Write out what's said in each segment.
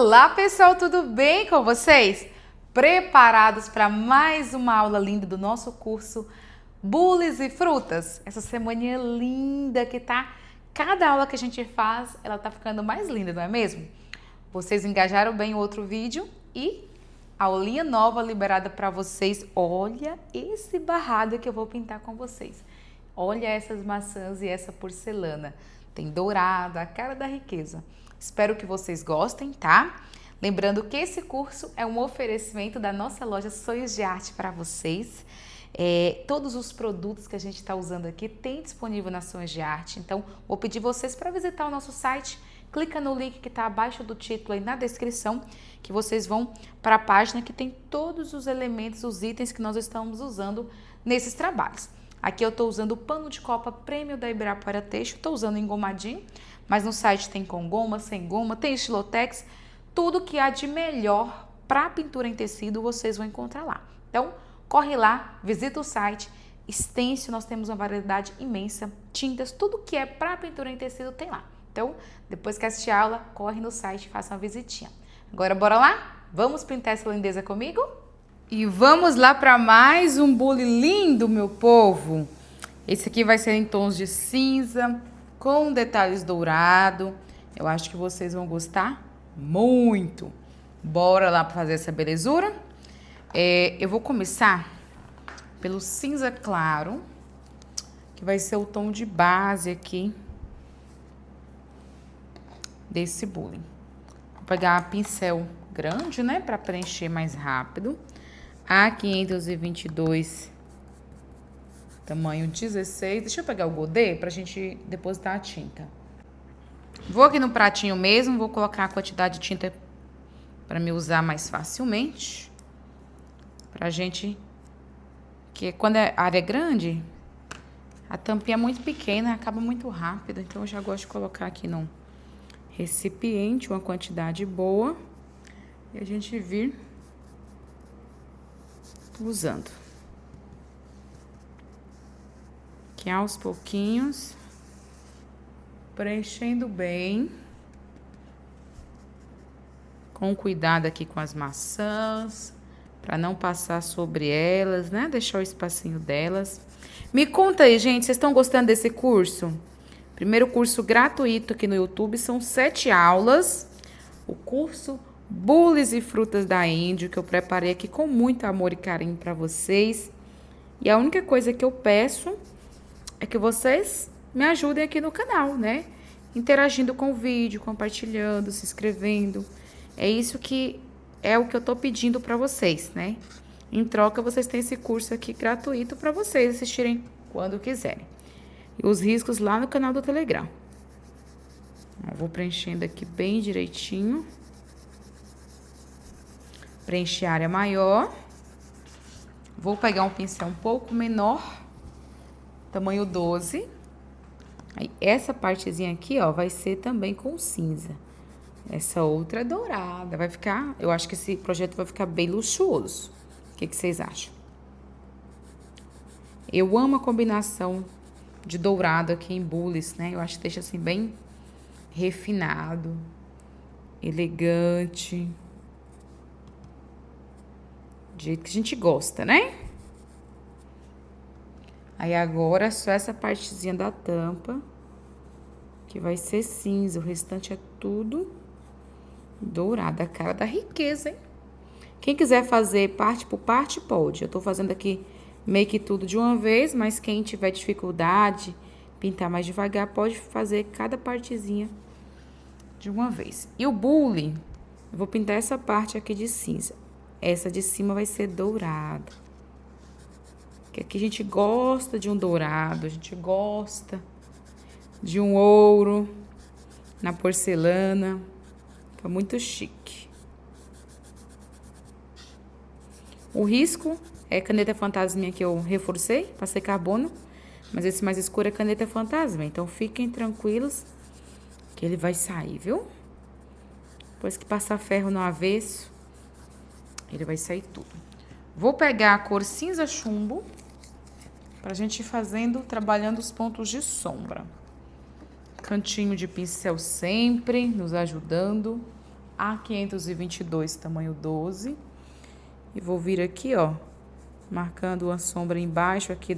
Olá pessoal, tudo bem com vocês? Preparados para mais uma aula linda do nosso curso Bules e Frutas? Essa semaninha linda que tá, cada aula que a gente faz, ela tá ficando mais linda, não é mesmo? Vocês engajaram bem o outro vídeo e aulinha nova liberada para vocês. Olha esse barrado que eu vou pintar com vocês. Olha essas maçãs e essa porcelana. Tem dourado, a cara da riqueza. Espero que vocês gostem, tá? Lembrando que esse curso é um oferecimento da nossa loja Sonhos de Arte para vocês. Todos os produtos que a gente está usando aqui tem disponível na Sonhos de Arte. Então, vou pedir vocês para visitar o nosso site. Clica no link que está abaixo do título aí na descrição, que vocês vão para a página que tem todos os elementos, os itens que nós estamos usando nesses trabalhos. Aqui eu estou usando o pano de copa Prêmio da Ibirapuera Têxtil, estou usando engomadinho, mas no site tem com goma, sem goma, tem estilotex, tudo que há de melhor para pintura em tecido vocês vão encontrar lá. Então, corre lá, visita o site, stencil, nós temos uma variedade imensa, tintas, tudo que é para pintura em tecido tem lá. Então, depois que assistir a aula, corre no site e faça uma visitinha. Agora, bora lá? Vamos pintar essa lindeza comigo? E vamos lá para mais um bule lindo, meu povo. Esse aqui vai ser em tons de cinza, com detalhes dourados. Eu acho que vocês vão gostar muito. Bora lá para fazer essa belezura? Eu vou começar pelo cinza claro, que vai ser o tom de base aqui desse bule. Vou pegar pincel grande, né, para preencher mais rápido. A522, tamanho 16. Deixa eu pegar o godê pra gente depositar a tinta. Vou aqui no pratinho mesmo, vou colocar a quantidade de tinta para me usar mais facilmente. Pra gente, que quando a área é grande, a tampinha é muito pequena, acaba muito rápido. Então eu já gosto de colocar aqui num recipiente uma quantidade boa e a gente vir usando. Que aos pouquinhos, preenchendo bem, com cuidado aqui com as maçãs, para não passar sobre elas, né? Deixar o espacinho delas. Me conta aí, gente, vocês estão gostando desse curso? Primeiro curso gratuito aqui no YouTube, são 7 aulas. O curso Bules e Frutas da Índio, que eu preparei aqui com muito amor e carinho para vocês. E a única coisa que eu peço é que vocês me ajudem aqui no canal, né? Interagindo com o vídeo, compartilhando, se inscrevendo. É isso que é o que eu tô pedindo para vocês, né? Em troca, vocês têm esse curso aqui gratuito para vocês assistirem quando quiserem. E os riscos lá no canal do Telegram. Eu vou preenchendo aqui bem direitinho. Preencher a área maior. Vou pegar um pincel um pouco menor, tamanho 12. Aí, essa partezinha aqui, ó, vai ser também com cinza. Essa outra é dourada. Vai ficar, eu acho que esse projeto vai ficar bem luxuoso. O que vocês acham? Eu amo a combinação de dourado aqui em bules, né? Eu acho que deixa assim bem refinado, elegante. Do jeito que a gente gosta, né? Aí agora só essa partezinha da tampa, que vai ser cinza. O restante é tudo dourado, a cara da riqueza, hein? Quem quiser fazer parte por parte, pode. Eu tô fazendo aqui meio que tudo de uma vez, mas quem tiver dificuldade, pintar mais devagar, pode fazer cada partezinha de uma vez. E o bule, eu vou pintar essa parte aqui de cinza. Essa de cima vai ser dourada. Que aqui a gente gosta de um dourado, a gente gosta de um ouro na porcelana. Fica muito chique. O risco é caneta fantasminha que eu reforcei, passei carbono. Mas esse mais escuro é caneta fantasma. Então fiquem tranquilos que ele vai sair, viu? Depois que passar ferro no avesso, ele vai sair tudo. Vou pegar a cor cinza chumbo pra gente ir fazendo, trabalhando os pontos de sombra. Cantinho de pincel sempre nos ajudando. A522, tamanho 12. E vou vir aqui, ó, marcando uma sombra embaixo aqui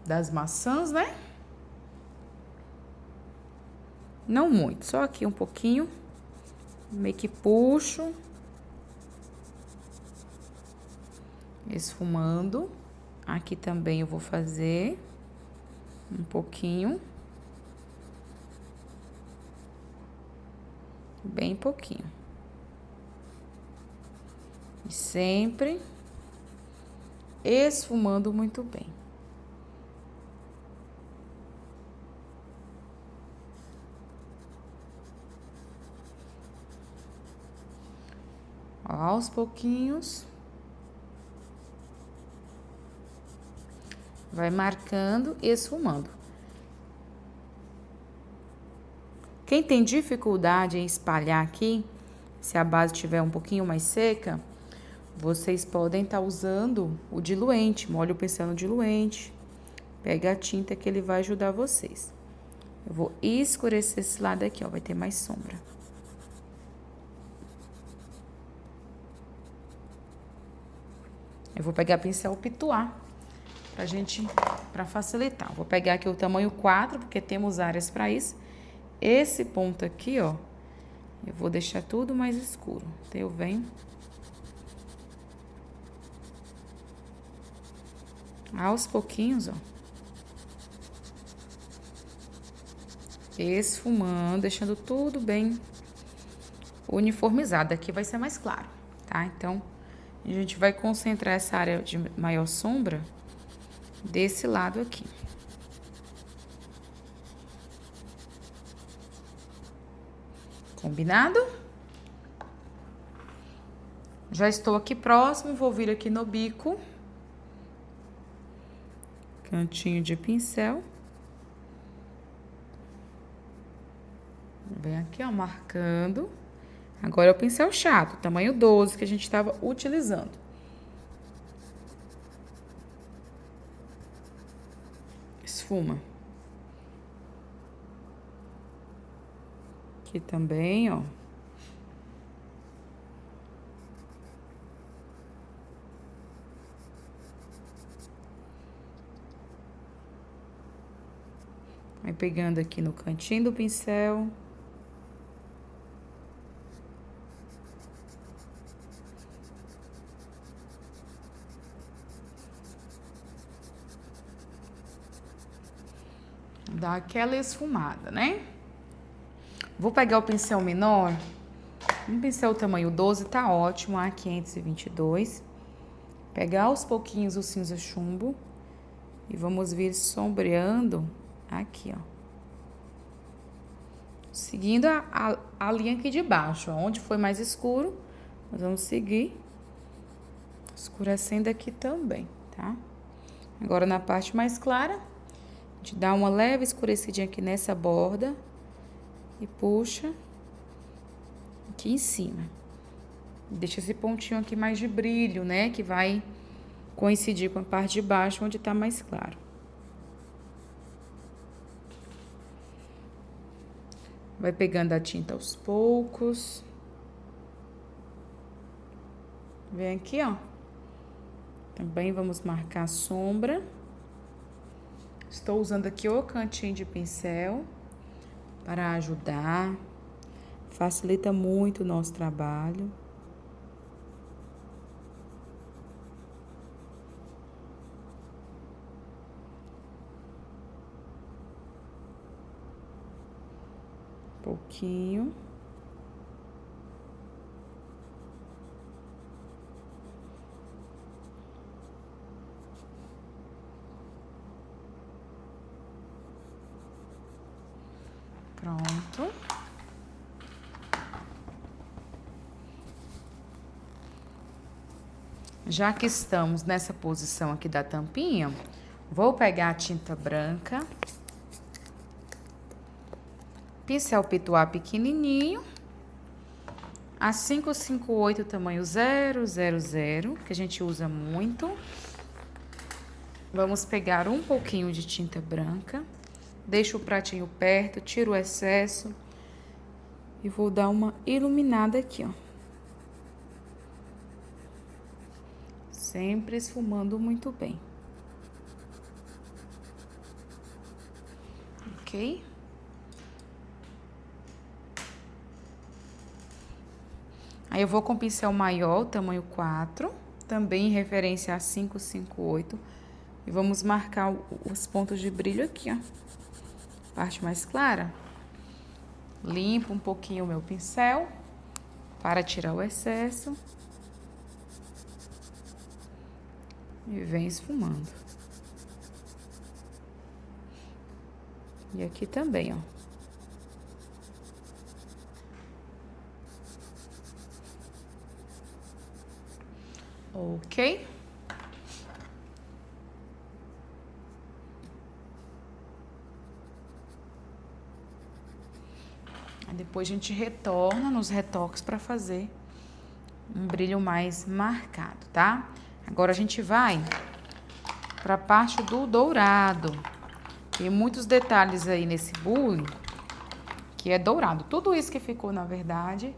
das maçãs, né? Não muito, só aqui um pouquinho. Meio que puxo. Esfumando. Aqui também eu vou fazer um pouquinho. Bem pouquinho. E sempre esfumando muito bem. Aos pouquinhos. Vai marcando e esfumando. Quem tem dificuldade em espalhar aqui, se a base estiver um pouquinho mais seca, vocês podem estar usando o diluente. Molha o pincel no diluente. Pega a tinta que ele vai ajudar vocês. Eu vou escurecer esse lado aqui, ó, vai ter mais sombra. Eu vou pegar pincel pituá, pra facilitar. Vou pegar aqui o tamanho 4, porque temos áreas para isso. Esse ponto aqui, ó, eu vou deixar tudo mais escuro. Então, eu venho aos pouquinhos, ó, esfumando, deixando tudo bem uniformizado. Aqui vai ser mais claro, tá? Então, a gente vai concentrar essa área de maior sombra desse lado aqui. Combinado? Já estou aqui próximo, vou vir aqui no bico. Cantinho de pincel. Vem aqui, ó, marcando. Agora é o pincel chato, tamanho 12, que a gente estava utilizando. Esfuma. Aqui também, ó. Vai pegando aqui no cantinho do pincel. Dá aquela esfumada, né? Vou pegar o pincel menor. Um pincel tamanho 12 tá ótimo, A522. Pegar aos pouquinhos o cinza chumbo. E vamos vir sombreando aqui, ó. Seguindo a linha aqui de baixo, ó. Onde foi mais escuro, nós vamos seguir escurecendo aqui também, tá? Agora, na parte mais clara, a gente dá uma leve escurecidinha aqui nessa borda e puxa aqui em cima. Deixa esse pontinho aqui mais de brilho, né? Que vai coincidir com a parte de baixo, onde tá mais claro. Vai pegando a tinta aos poucos. Vem aqui, ó. Também vamos marcar a sombra. Estou usando aqui o cantinho de pincel para ajudar. Facilita muito o nosso trabalho. Pouquinho. Pronto. Já que estamos nessa posição aqui da tampinha, vou pegar a tinta branca. Pincel pituá pequenininho, a 558 tamanho 000, que a gente usa muito. Vamos pegar um pouquinho de tinta branca, deixo o pratinho perto, tiro o excesso E vou dar uma iluminada aqui, ó. Sempre esfumando muito bem. Ok? Aí eu vou com pincel maior, tamanho 4, também em referência a 558. E vamos marcar os pontos de brilho aqui, ó. Parte mais clara. Limpo um pouquinho o meu pincel para tirar o excesso. E vem esfumando. E aqui também, ó. Ok? Aí depois a gente retorna nos retoques para fazer um brilho mais marcado, tá? Agora a gente vai para a parte do dourado. Tem muitos detalhes aí nesse bule que é dourado. Tudo isso que ficou, na verdade,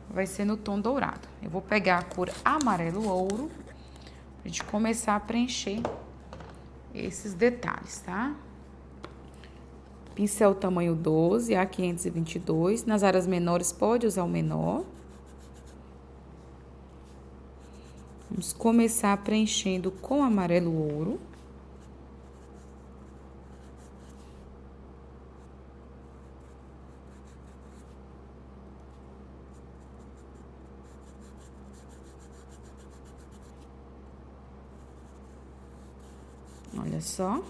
vai ser no tom dourado. Eu vou pegar a cor amarelo ouro pra gente começar a preencher esses detalhes, tá? Pincel tamanho 12, A522. Nas áreas menores pode usar o menor. Vamos começar preenchendo com amarelo ouro. Olha só.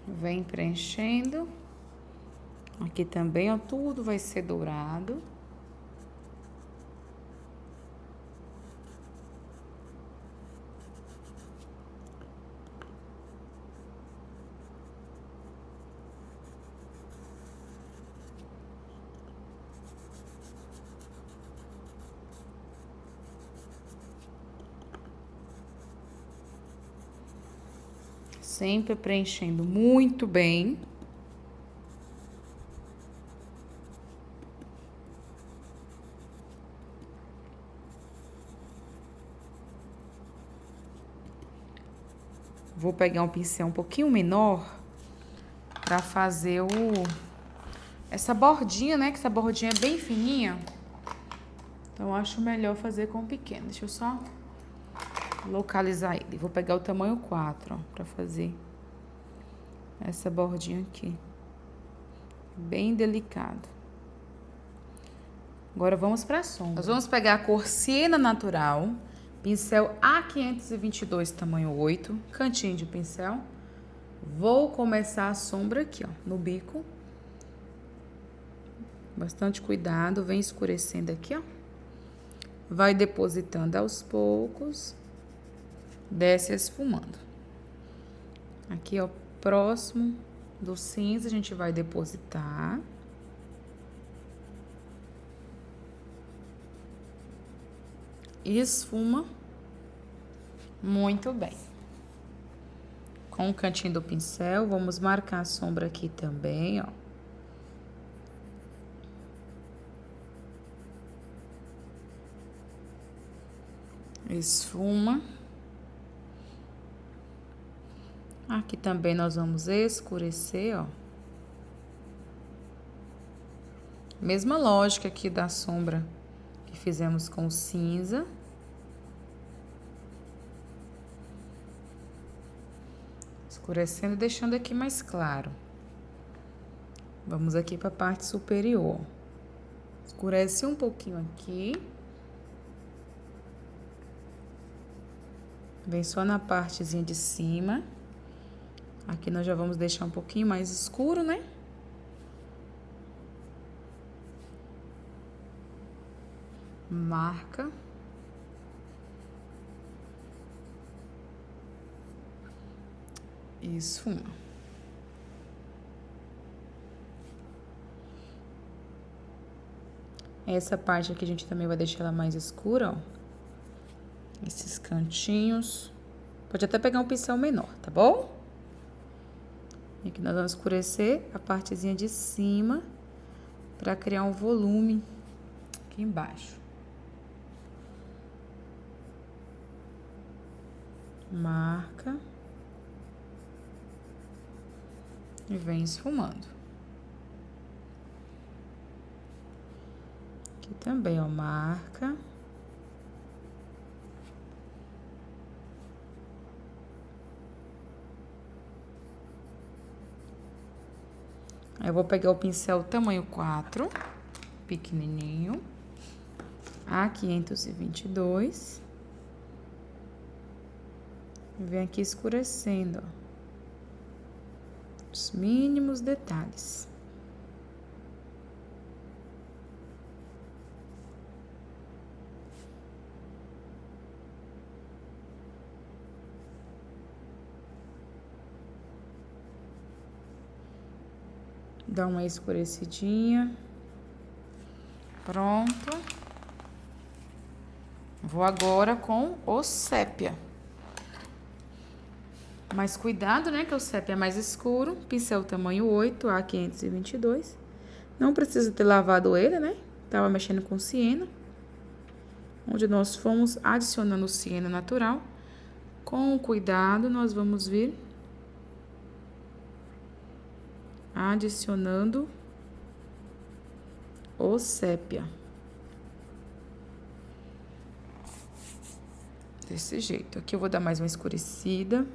Vem preenchendo. Aqui também, ó, tudo vai ser dourado. Sempre preenchendo muito bem. Vou pegar um pincel um pouquinho menor para fazer essa bordinha, né? Que essa bordinha é bem fininha. Então, acho melhor fazer com o pequeno. Deixa eu só localizar ele. Vou pegar o tamanho 4, ó, pra fazer essa bordinha aqui. Bem delicado. Agora, vamos pra sombra. Nós vamos pegar a cor Siena Natural, pincel A522, tamanho 8, cantinho de pincel. Vou começar a sombra aqui, ó, no bico. Bastante cuidado, vem escurecendo aqui, ó. Vai depositando aos poucos. Desce esfumando. Aqui, ó, próximo do cinza, a gente vai depositar. E esfuma muito bem. Com o cantinho do pincel, vamos marcar a sombra aqui também, ó. Esfuma. Aqui também nós vamos escurecer, ó. Mesma lógica aqui da sombra que fizemos com o cinza. Escurecendo e deixando aqui mais claro. Vamos aqui para a parte superior. Escurece um pouquinho aqui. Vem só na partezinha de cima. Aqui nós já vamos deixar um pouquinho mais escuro, né? Marca. E esfuma. Essa parte aqui a gente também vai deixar ela mais escura, ó. Esses cantinhos. Pode até pegar um pincel menor, tá bom? E aqui nós vamos escurecer a partezinha de cima para criar um volume aqui embaixo. Marca. E vem esfumando. Aqui também, ó, marca. Aí eu vou pegar o pincel tamanho 4, pequenininho, A522. E vem aqui escurecendo, ó, os mínimos detalhes. Dá uma escurecidinha. Pronto. Vou agora com o sépia. Mas cuidado, né, que o sépia é mais escuro. Pincel tamanho 8, A522. Não precisa ter lavado ele, né? Tava mexendo com siena. Onde nós fomos adicionando o siena natural. Com cuidado, nós vamos vir adicionando o sépia. Desse jeito. Aqui eu vou dar mais uma escurecida.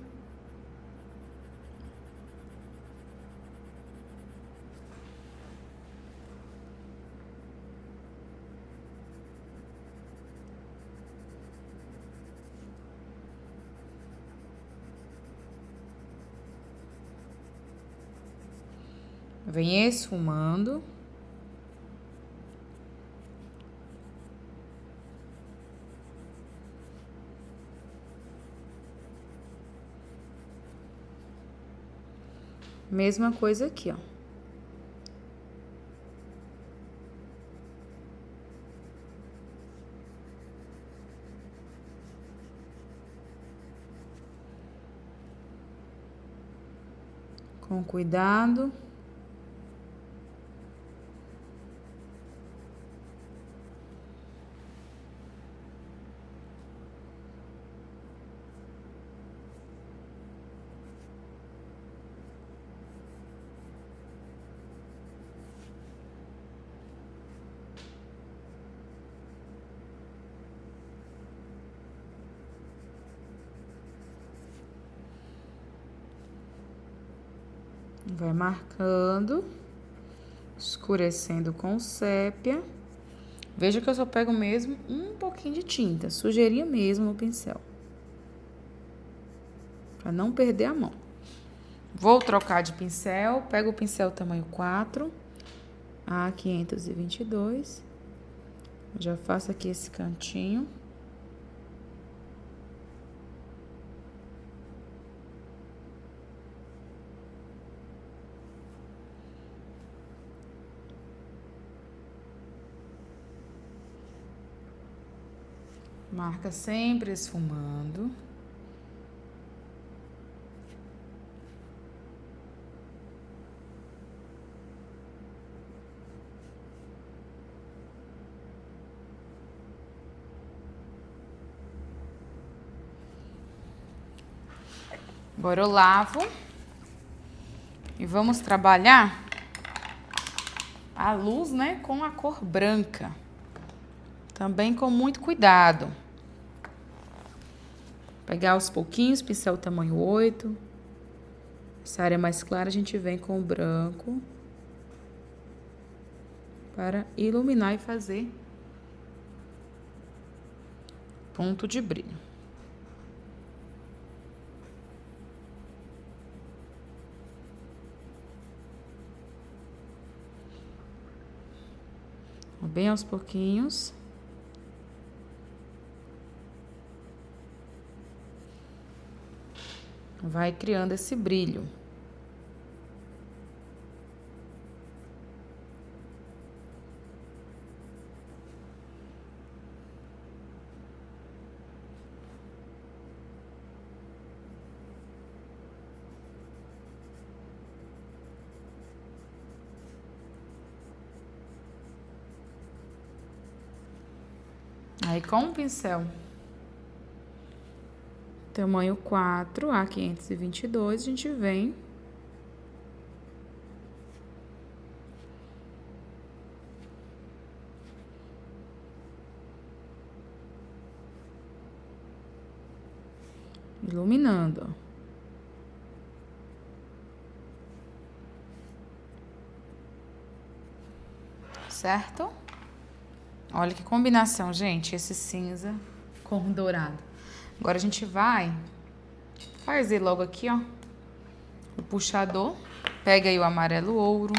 Vem esfumando. Mesma coisa aqui, ó. Com cuidado. Vai marcando, escurecendo com sépia. Veja que eu só pego mesmo um pouquinho de tinta, sujeirinha mesmo no pincel. Pra não perder a mão. Vou trocar de pincel, pego o pincel tamanho 4, A522. Já faço aqui esse cantinho. Marca sempre esfumando. Agora eu lavo e vamos trabalhar a luz, né, com a cor branca. Também com muito cuidado. Pegar aos pouquinhos, pincel tamanho 8. Essa área mais clara a gente vem com o branco. Para iluminar e fazer ponto de brilho. Bem aos pouquinhos. Vai criando esse brilho. Aí com o pincel tamanho 4, A522, a gente vem iluminando, ó. Certo? Olha que combinação, gente, esse cinza com o dourado. Agora a gente vai fazer logo aqui, ó, o puxador. Pega aí o amarelo ouro.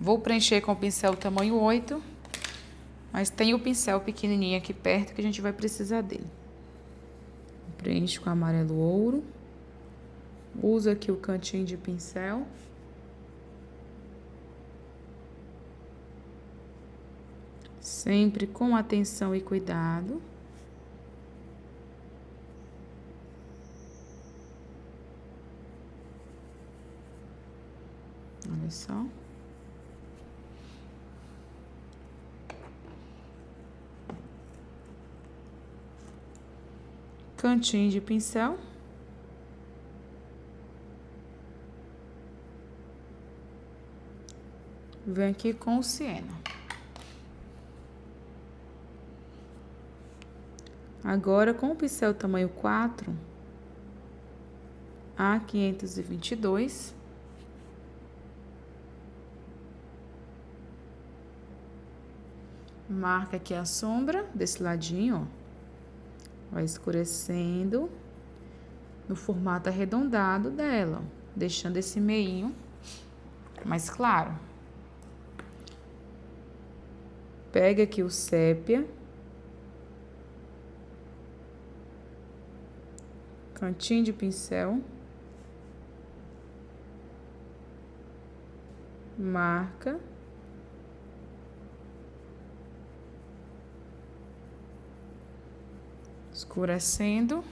Vou preencher com o pincel tamanho 8, mas tem o pincel pequenininho aqui perto que a gente vai precisar dele. Preencho com amarelo ouro. Uso aqui o cantinho de pincel. Sempre com atenção e cuidado. Olha só. Cantinho de pincel. Vem aqui com o siena. Agora, com o pincel tamanho 4, A522, marca aqui a sombra desse ladinho, ó. Vai escurecendo no formato arredondado dela, ó, deixando esse meinho mais claro. Pega aqui o sépia. Cantinho de pincel. Marca. Escurecendo.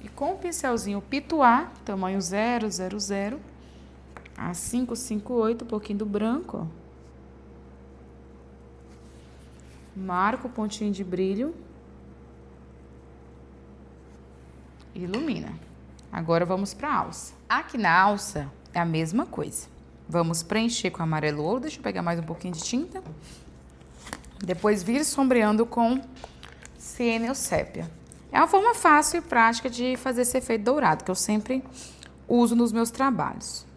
E com o pincelzinho Pituá, tamanho 000, a 558, um pouquinho do branco, ó. Marca o pontinho de brilho. Ilumina. Agora vamos para a alça. Aqui na alça é a mesma coisa. Vamos preencher com amarelo ouro. Deixa eu pegar mais um pouquinho de tinta. Depois vir sombreando com siena ou sépia. É uma forma fácil e prática de fazer esse efeito dourado, que eu sempre uso nos meus trabalhos.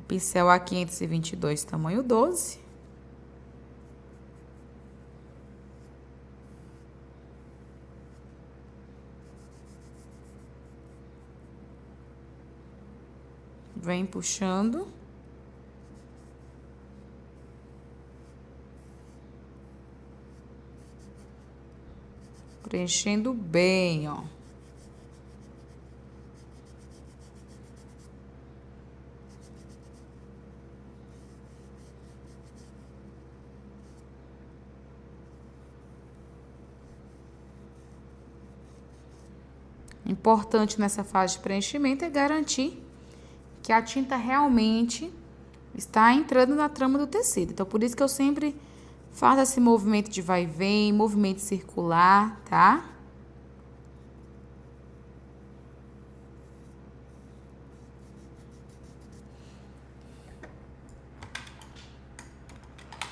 O pincel A522, tamanho 12. Vem puxando. Preenchendo bem, ó. Importante nessa fase de preenchimento é garantir que a tinta realmente está entrando na trama do tecido. Então, por isso que eu sempre faço esse movimento de vai e vem, movimento circular, tá?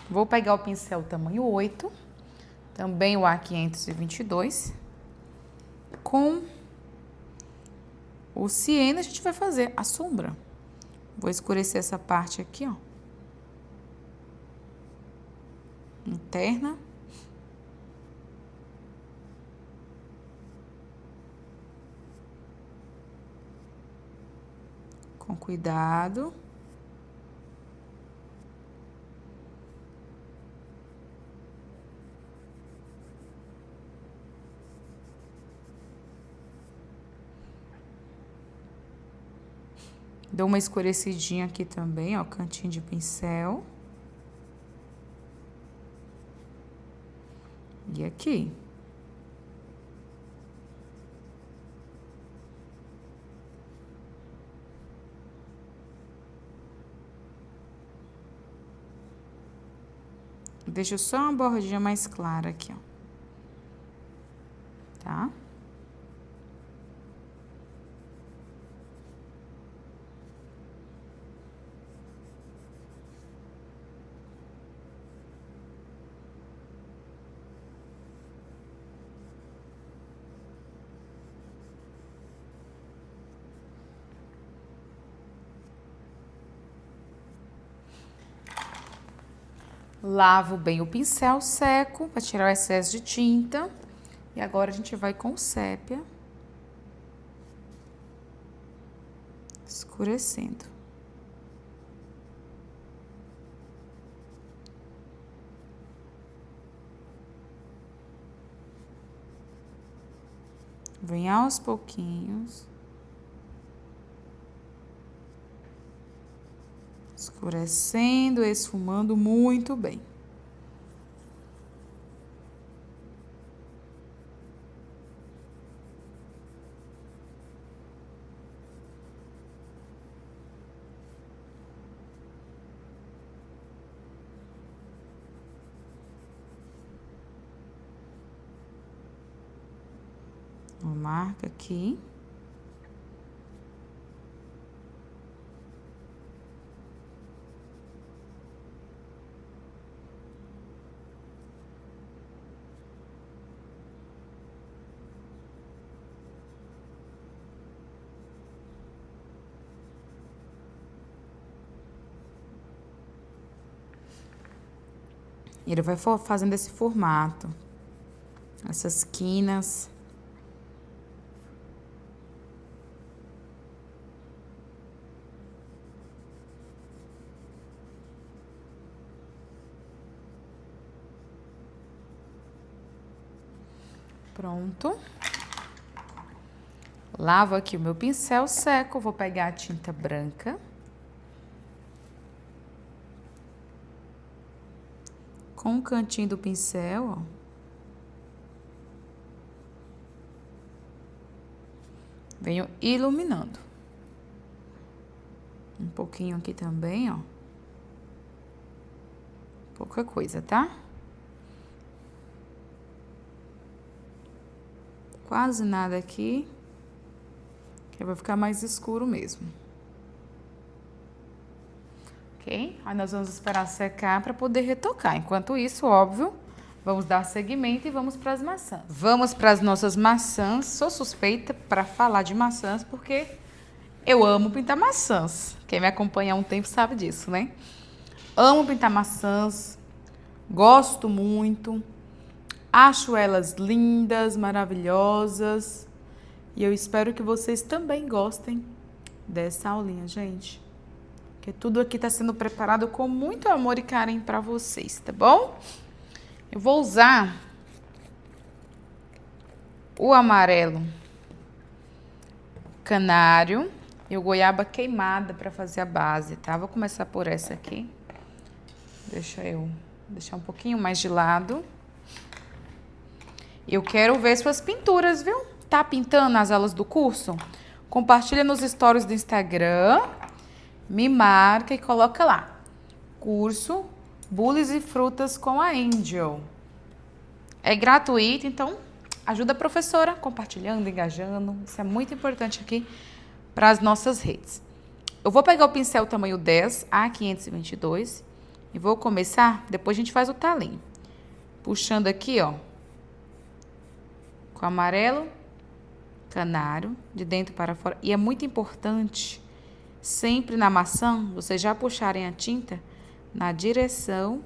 Vou pegar o pincel tamanho 8, também o A522, com o siena a gente vai fazer a sombra. Vou escurecer essa parte aqui, ó. Interna. Com cuidado. Dou uma escurecidinha aqui também, ó, cantinho de pincel. E aqui. Deixo só uma bordinha mais clara aqui, ó. Tá? Lavo bem o pincel, seco para tirar o excesso de tinta. E agora a gente vai com sépia, escurecendo. Vem aos pouquinhos, escurecendo, esfumando muito bem. Marca aqui. E ele vai fazendo esse formato, essas quinas. Pronto. Lavo aqui o meu pincel, seco, vou pegar a tinta branca. Com o cantinho do pincel, ó. Venho iluminando. Um pouquinho aqui também, ó. Pouca coisa, tá? Quase nada aqui, que vai ficar mais escuro mesmo. Ok? Aí nós vamos esperar secar para poder retocar. Enquanto isso, óbvio, vamos dar seguimento e vamos para as maçãs. Vamos para as nossas maçãs. Sou suspeita para falar de maçãs porque eu amo pintar maçãs. Quem me acompanha há um tempo sabe disso, né? Amo pintar maçãs, gosto muito. Acho elas lindas, maravilhosas. E eu espero que vocês também gostem dessa aulinha, gente. Porque tudo aqui está sendo preparado com muito amor e carinho para vocês, tá bom? Eu vou usar o amarelo canário e o goiaba queimada para fazer a base, tá? Vou começar por essa aqui. Deixa eu deixar um pouquinho mais de lado. Eu quero ver suas pinturas, viu? Tá pintando as aulas do curso? Compartilha nos stories do Instagram, me marca e coloca lá. Curso Bules e Frutas com a Angel. É gratuito, então ajuda a professora compartilhando, engajando. Isso é muito importante aqui para as nossas redes. Eu vou pegar o pincel tamanho 10 a 522 e vou começar, depois a gente faz o talinho. Puxando aqui, ó. Com amarelo canário, de dentro para fora. E é muito importante, sempre na maçã, vocês já puxarem a tinta na direção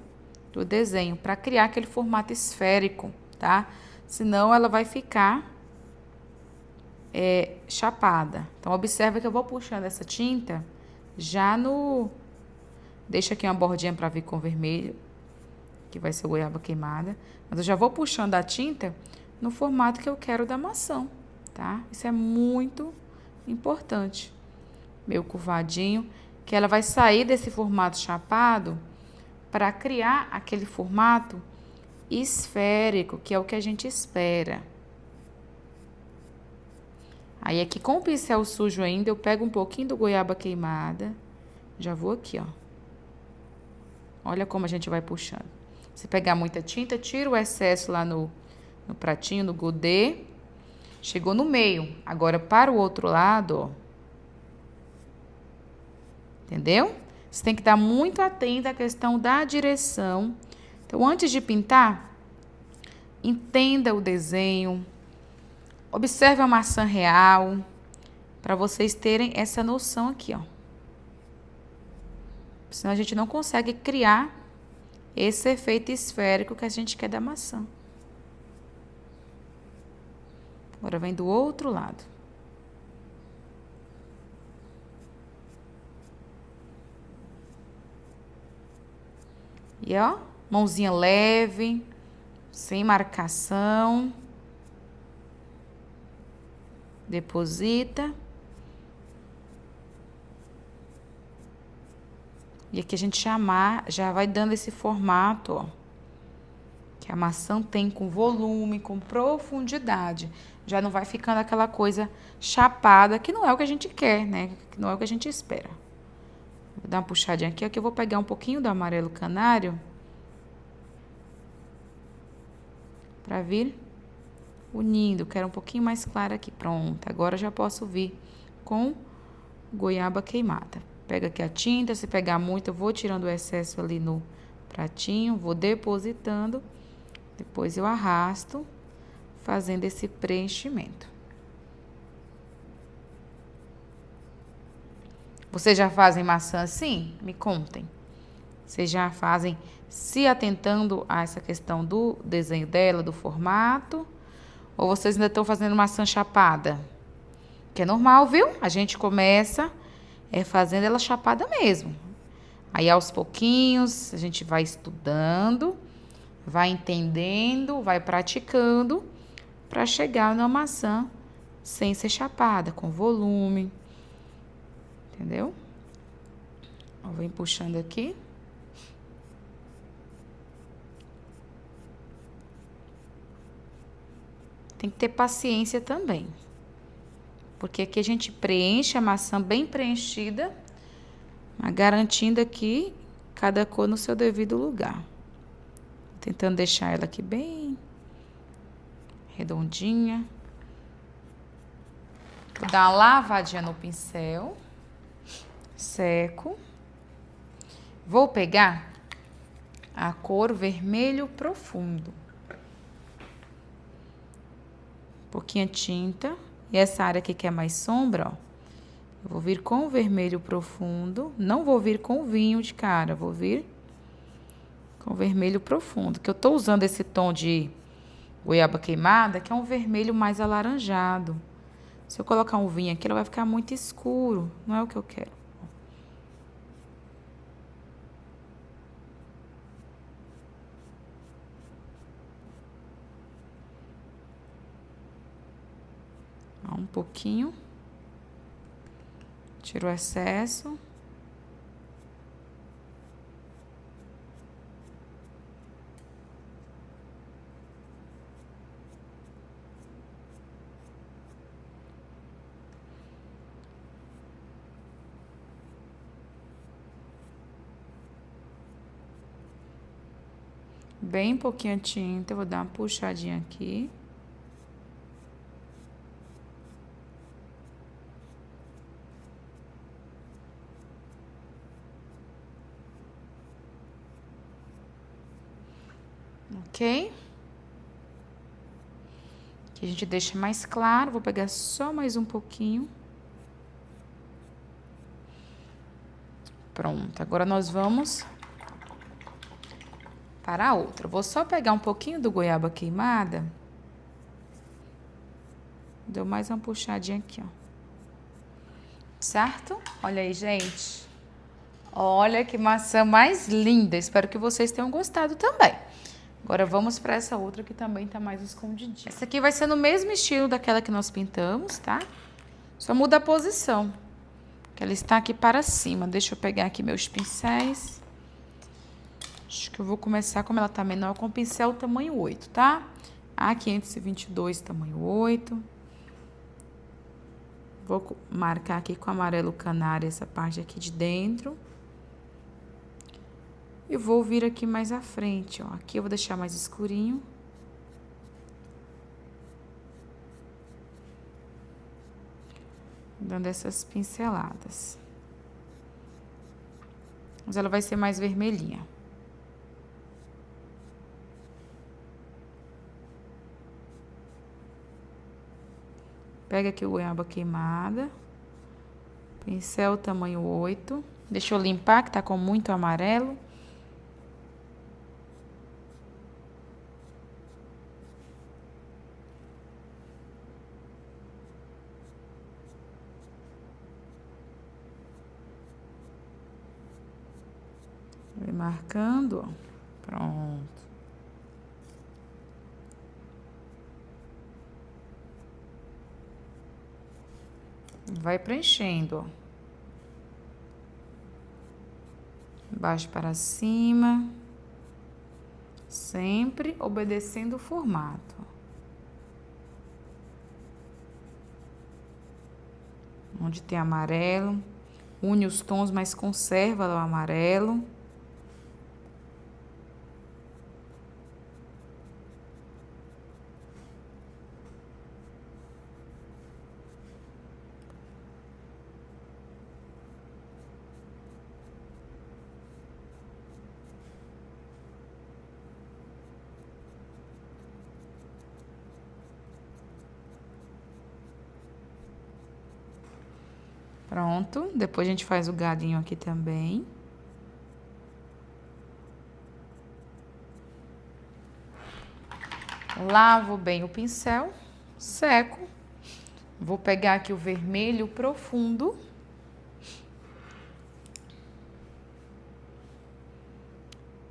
do desenho, para criar aquele formato esférico, tá? Senão ela vai ficar chapada. Então, observa que eu vou puxando essa tinta já no... Deixa aqui uma bordinha para vir com vermelho, que vai ser goiaba queimada. Mas eu já vou puxando a tinta no formato que eu quero da maçã, tá? Isso é muito importante. Meio curvadinho, que ela vai sair desse formato chapado para criar aquele formato esférico, que é o que a gente espera. Aí aqui com o pincel sujo ainda, eu pego um pouquinho do goiaba queimada, já vou aqui, ó. Olha como a gente vai puxando. Se pegar muita tinta, tira o excesso lá no pratinho, no godê. Chegou no meio. Agora, para o outro lado, ó. Entendeu? Você tem que estar muito atento à questão da direção. Então, antes de pintar, entenda o desenho. Observe a maçã real, para vocês terem essa noção aqui, ó. Senão a gente não consegue criar esse efeito esférico que a gente quer da maçã. Agora vem do outro lado. E ó, mãozinha leve, sem marcação. Deposita. E aqui a gente já vai dando esse formato, ó. Que a maçã tem com volume, com profundidade. Já não vai ficando aquela coisa chapada, que não é o que a gente quer, né? Que não é o que a gente espera. Vou dar uma puxadinha aqui, aqui eu vou pegar um pouquinho do amarelo canário. Pra vir unindo. Quero um pouquinho mais claro aqui. Pronto, agora já posso vir com goiaba queimada. Pega aqui a tinta, se pegar muito eu vou tirando o excesso ali no pratinho, vou depositando. Depois eu arrasto, fazendo esse preenchimento. Vocês já fazem maçã assim? Me contem. Vocês já fazem se atentando a essa questão do desenho dela, do formato? Ou vocês ainda estão fazendo maçã chapada? Que é normal, viu? A gente começa fazendo ela chapada mesmo. Aí, aos pouquinhos, a gente vai estudando, vai entendendo, vai praticando, para chegar numa maçã sem ser chapada, com volume. Entendeu? Ó, vem puxando aqui. Tem que ter paciência também. Porque aqui a gente preenche a maçã bem preenchida, garantindo aqui cada cor no seu devido lugar. Tentando deixar ela aqui bem redondinha. Vou dar uma lavadinha no pincel. Seco. Vou pegar a cor vermelho profundo. Um pouquinho de tinta. E essa área aqui que é mais sombra, ó. Eu vou vir com o vermelho profundo. Não vou vir com o vinho de cara. Vou vir com o vermelho profundo. Que eu tô usando esse tom de goiaba queimada, que é um vermelho mais alaranjado. Se eu colocar um vinho aqui, ela vai ficar muito escuro. Não é o que eu quero. Um pouquinho. Tiro o excesso. Bem pouquinho de tinta, eu vou dar uma puxadinha aqui. Ok? Aqui a gente deixa mais claro. Vou pegar só mais um pouquinho. Pronto. Agora nós vamos para a outra. Vou só pegar um pouquinho do goiaba queimada. Deu mais uma puxadinha aqui, ó. Certo? Olha aí, gente. Olha que maçã mais linda. Espero que vocês tenham gostado também. Agora vamos para essa outra que também tá mais escondidinha. Essa aqui vai ser no mesmo estilo daquela que nós pintamos, tá? Só muda a posição. Que ela está aqui para cima. Deixa eu pegar aqui meus pincéis. Acho que eu vou começar, como ela tá menor, com o pincel tamanho 8, tá? A522 tamanho 8. Vou marcar aqui com amarelo canário essa parte aqui de dentro. E vou vir aqui mais à frente, ó. Aqui eu vou deixar mais escurinho. Dando essas pinceladas. Mas ela vai ser mais vermelhinha. Pega aqui o goiaba queimada. Pincel tamanho 8. Deixa eu limpar, que tá com muito amarelo. Vai marcando, ó. Pronto. Vai preenchendo, ó. Baixo para cima. Sempre obedecendo o formato. Onde tem amarelo, une os tons, mas conserva o amarelo. Pronto, depois a gente faz o galinho aqui também. Lavo bem o pincel, seco. Vou pegar aqui o vermelho profundo.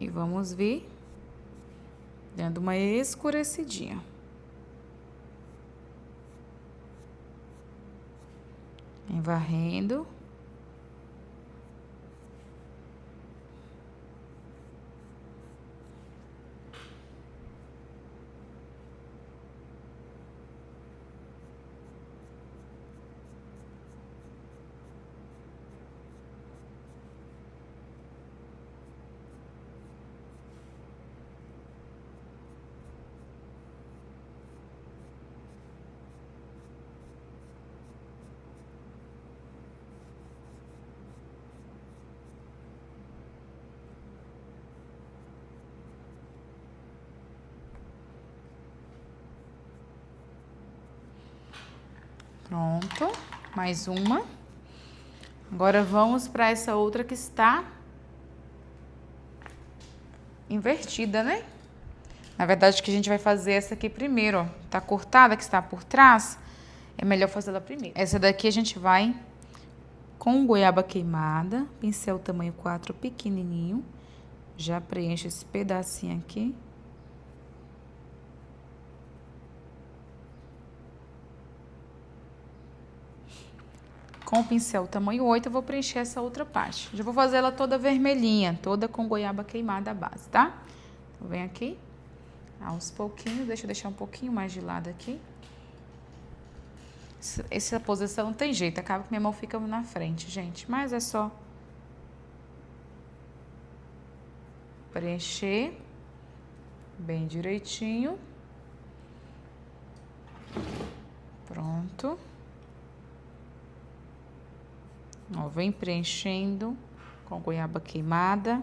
E vamos vir dando uma escurecidinha. Vem varrendo. Pronto, mais uma. Agora vamos para essa outra que está invertida, né? Na verdade, que a gente vai fazer essa aqui primeiro, ó. Tá cortada, que está por trás, é melhor fazer ela primeiro. Essa daqui a gente vai com goiaba queimada, pincel tamanho 4 pequenininho. Já preencho esse pedacinho aqui. Com o pincel tamanho 8, eu vou preencher essa outra parte. Já vou fazer ela toda vermelhinha, toda com goiaba queimada a base, tá? Então, vem aqui, aos pouquinhos, deixa eu deixar um pouquinho mais de lado aqui. Essa posição não tem jeito, acaba que minha mão fica na frente, gente. Mas é só preencher bem direitinho. Pronto. Ó, vem preenchendo com goiaba queimada.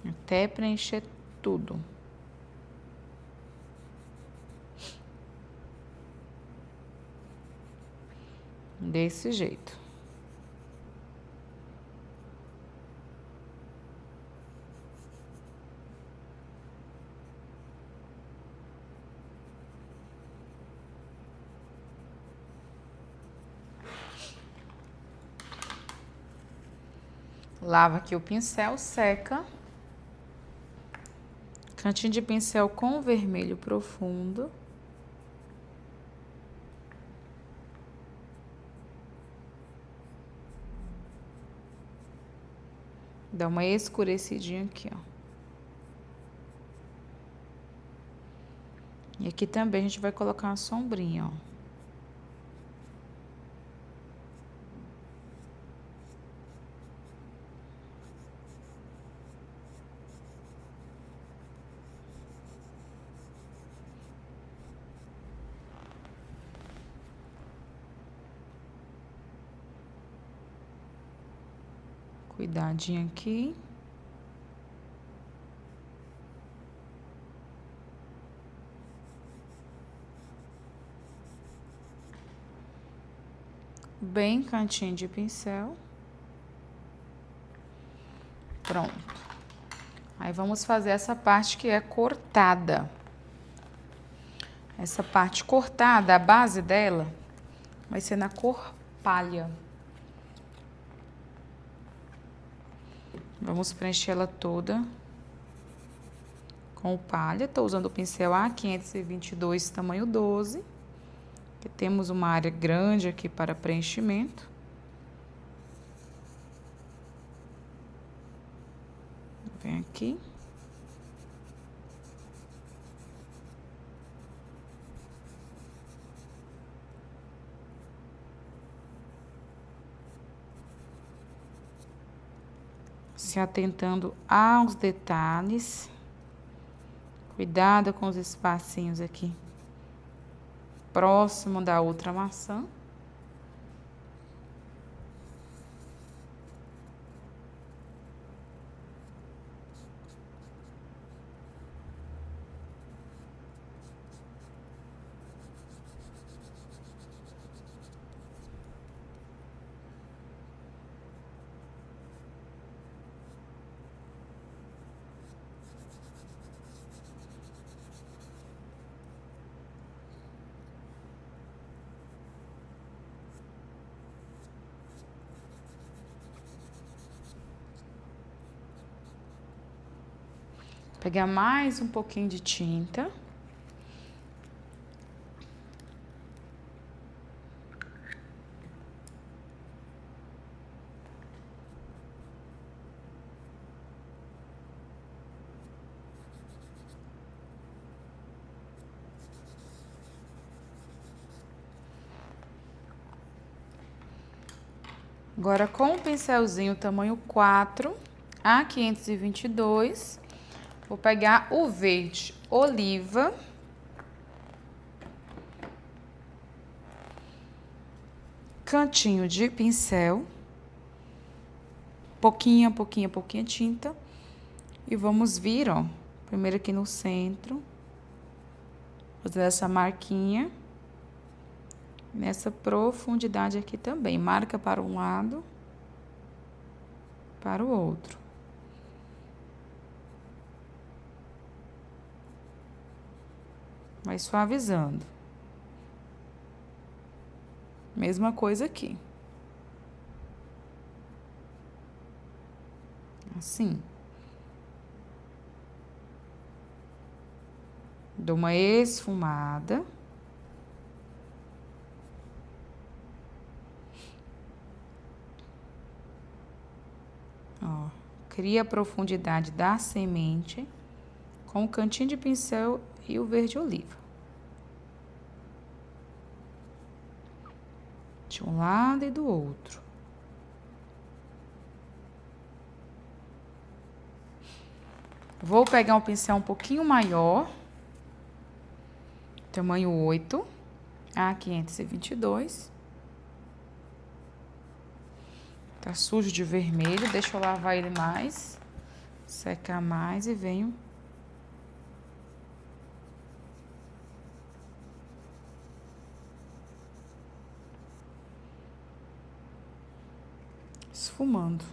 Até preencher tudo. Desse jeito. Lava aqui o pincel, seca. Cantinho de pincel com vermelho profundo. Dá uma escurecidinha aqui, ó. E aqui também a gente vai colocar uma sombrinha, ó. cuidadinho aqui. Bem cantinho de pincel. Pronto. Aí vamos fazer essa parte que é cortada. Essa parte cortada, a base dela vai ser na cor palha. Vamos preencher ela toda com o palha. Tô usando o pincel A522, tamanho 12. Que temos uma área grande aqui para preenchimento. Vem aqui. Se atentando aos detalhes. Cuidado com os espacinhos aqui. Próximo da outra maçã. Pegar mais um pouquinho de tinta. Agora, com o pincelzinho tamanho 4, A522, vou pegar o verde oliva. Cantinho de pincel. Pouquinha tinta. E vamos vir, ó, primeiro aqui no centro. Fazer essa marquinha. Nessa profundidade aqui também. Marca para um lado, para o outro. Vai suavizando. Mesma coisa aqui. Assim. Dou uma esfumada. Ó, cria a profundidade da semente com o cantinho de pincel e o verde oliva. De um lado e do outro. Vou pegar um pincel um pouquinho maior, tamanho 8, A522. Tá sujo de vermelho, deixa eu lavar ele mais, secar mais e venho esfumando.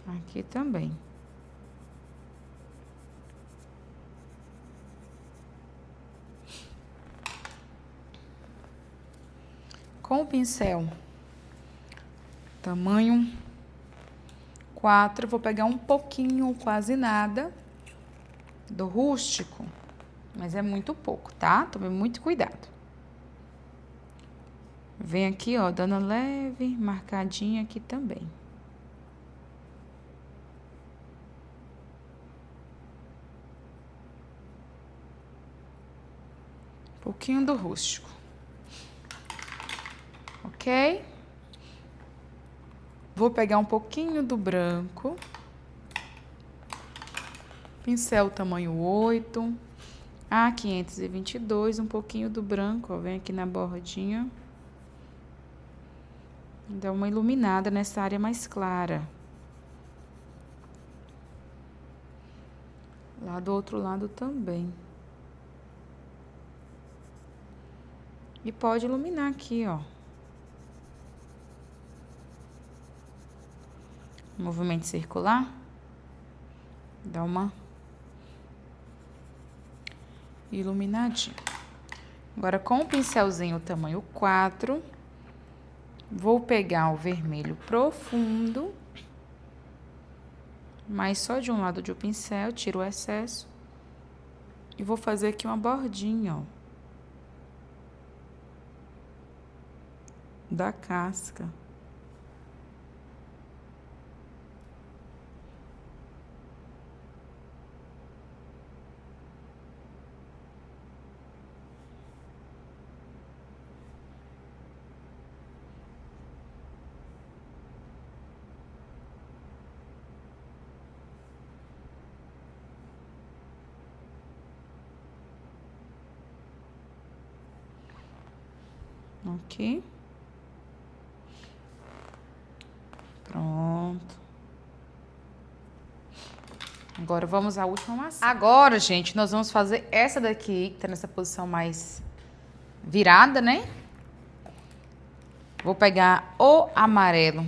Aqui também. Com o pincel tamanho 4, vou pegar um pouquinho, quase nada, do rústico, mas é muito pouco, tá? Tome muito cuidado. Vem aqui, ó, dando leve marcadinha aqui também. Um pouquinho do rústico. Ok? Vou pegar um pouquinho do branco. Pincel tamanho 8. A522, um pouquinho do branco, ó, vem aqui na bordinha. Dá uma iluminada nessa área mais clara. Lá do outro lado também. E pode iluminar aqui, ó. Movimento circular. Dá uma iluminadinha. Agora, com o pincelzinho tamanho 4, vou pegar o vermelho profundo, mas só de um lado do pincel, tiro o excesso. E vou fazer aqui uma bordinha, ó, da casca. Aqui. Pronto. Agora vamos à última maçã. Agora, gente, nós vamos fazer essa daqui, que tá nessa posição mais virada, né? Vou pegar o amarelo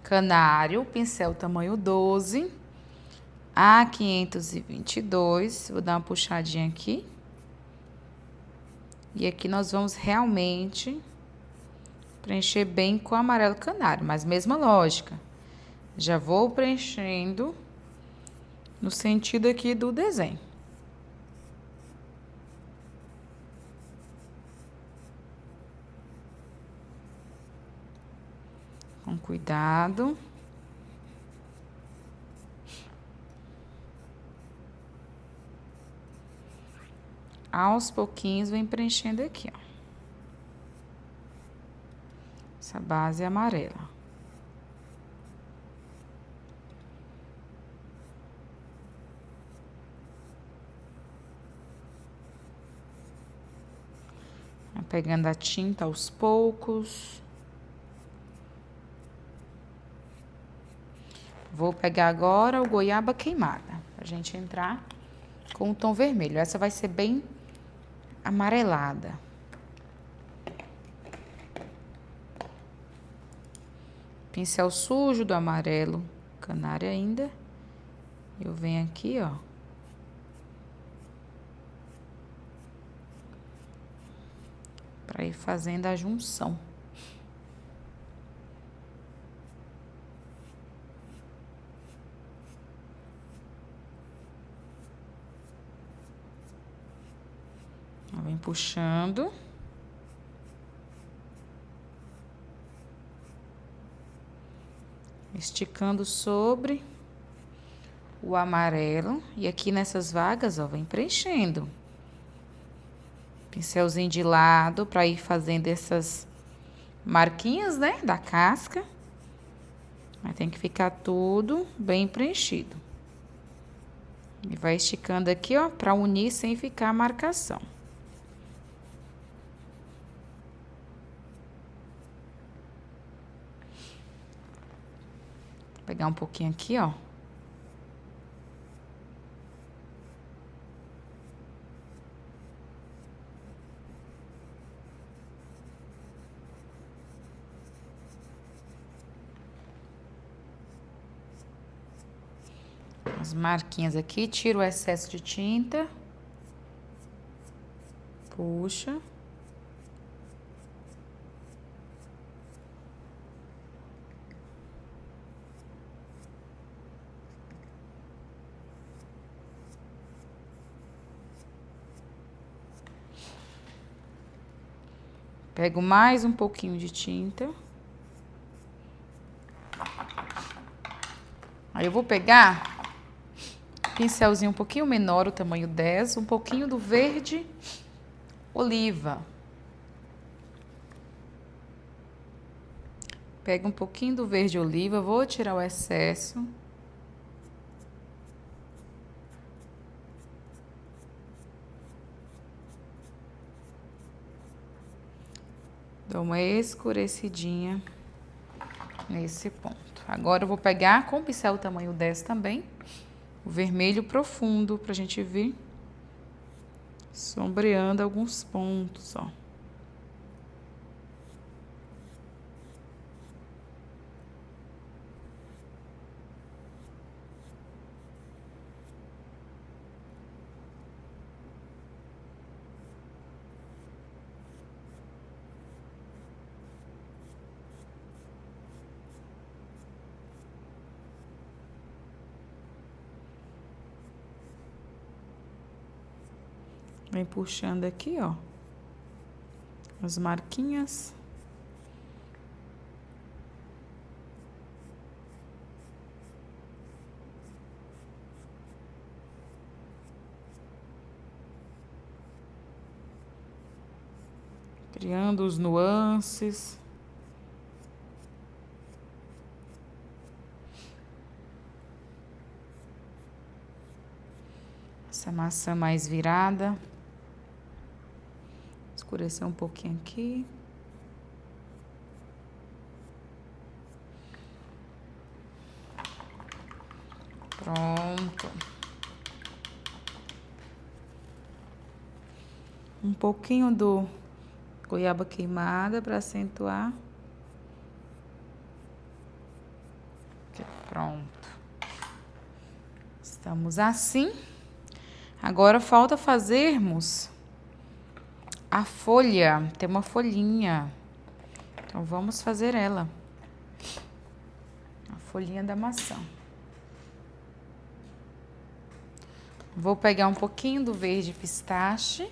canário, pincel tamanho 12, A522. Vou dar uma puxadinha aqui. E aqui nós vamos realmente preencher bem com o amarelo canário, mas mesma lógica. Já vou preenchendo no sentido aqui do desenho. Com cuidado. Aos pouquinhos, vem preenchendo aqui, ó. Essa base amarela. Vai pegando a tinta aos poucos. Vou pegar agora o goiaba queimada, pra gente entrar com o tom vermelho. Essa vai ser bem amarelada. Pincel sujo do amarelo canário ainda. Eu venho aqui, ó. Pra ir fazendo a junção. Vem puxando. Esticando sobre o amarelo. E aqui nessas vagas, ó, vem preenchendo. Pincelzinho de lado para ir fazendo essas marquinhas, né, da casca. Mas tem que ficar tudo bem preenchido. E vai esticando aqui, ó, para unir sem ficar a marcação. Vou pegar um pouquinho aqui, ó. As marquinhas aqui, tiro o excesso de tinta. Puxa. Pego mais um pouquinho de tinta. Aí eu vou pegar pincelzinho um pouquinho menor, o tamanho 10, um pouquinho do verde oliva. Pego um pouquinho do verde oliva, vou tirar o excesso. Dou uma escurecidinha nesse ponto. Agora eu vou pegar com o pincel tamanho 10 também, o vermelho profundo, pra gente vir sombreando alguns pontos, ó. Vem puxando aqui, ó, as marquinhas. Criando os nuances. Essa maçã mais virada. Escurecer um pouquinho aqui. Pronto. Um pouquinho do goiaba queimada para acentuar. Aqui, pronto. Estamos assim. Agora falta fazermos a folha. Tem uma folhinha. Então vamos fazer ela. A folhinha da maçã. Vou pegar um pouquinho do verde pistache,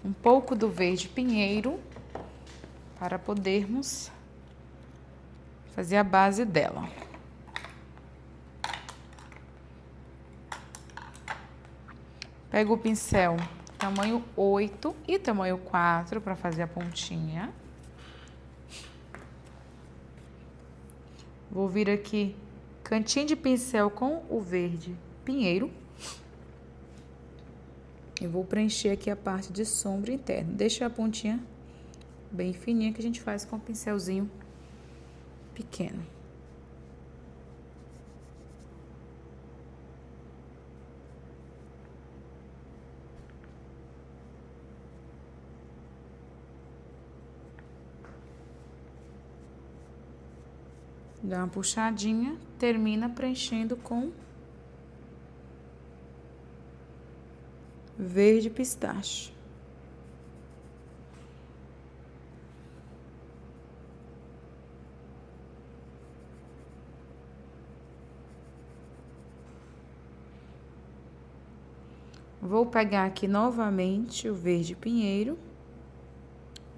um pouco do verde pinheiro, para podermos fazer a base dela. Pego o pincel tamanho 8 e tamanho 4 para fazer a pontinha. Vou vir aqui, cantinho de pincel com o verde pinheiro. E vou preencher aqui a parte de sombra interna. Deixa a pontinha bem fininha que a gente faz com o pincelzinho pequeno. Dá uma puxadinha, termina preenchendo com verde pistache. Vou pegar aqui novamente o verde pinheiro.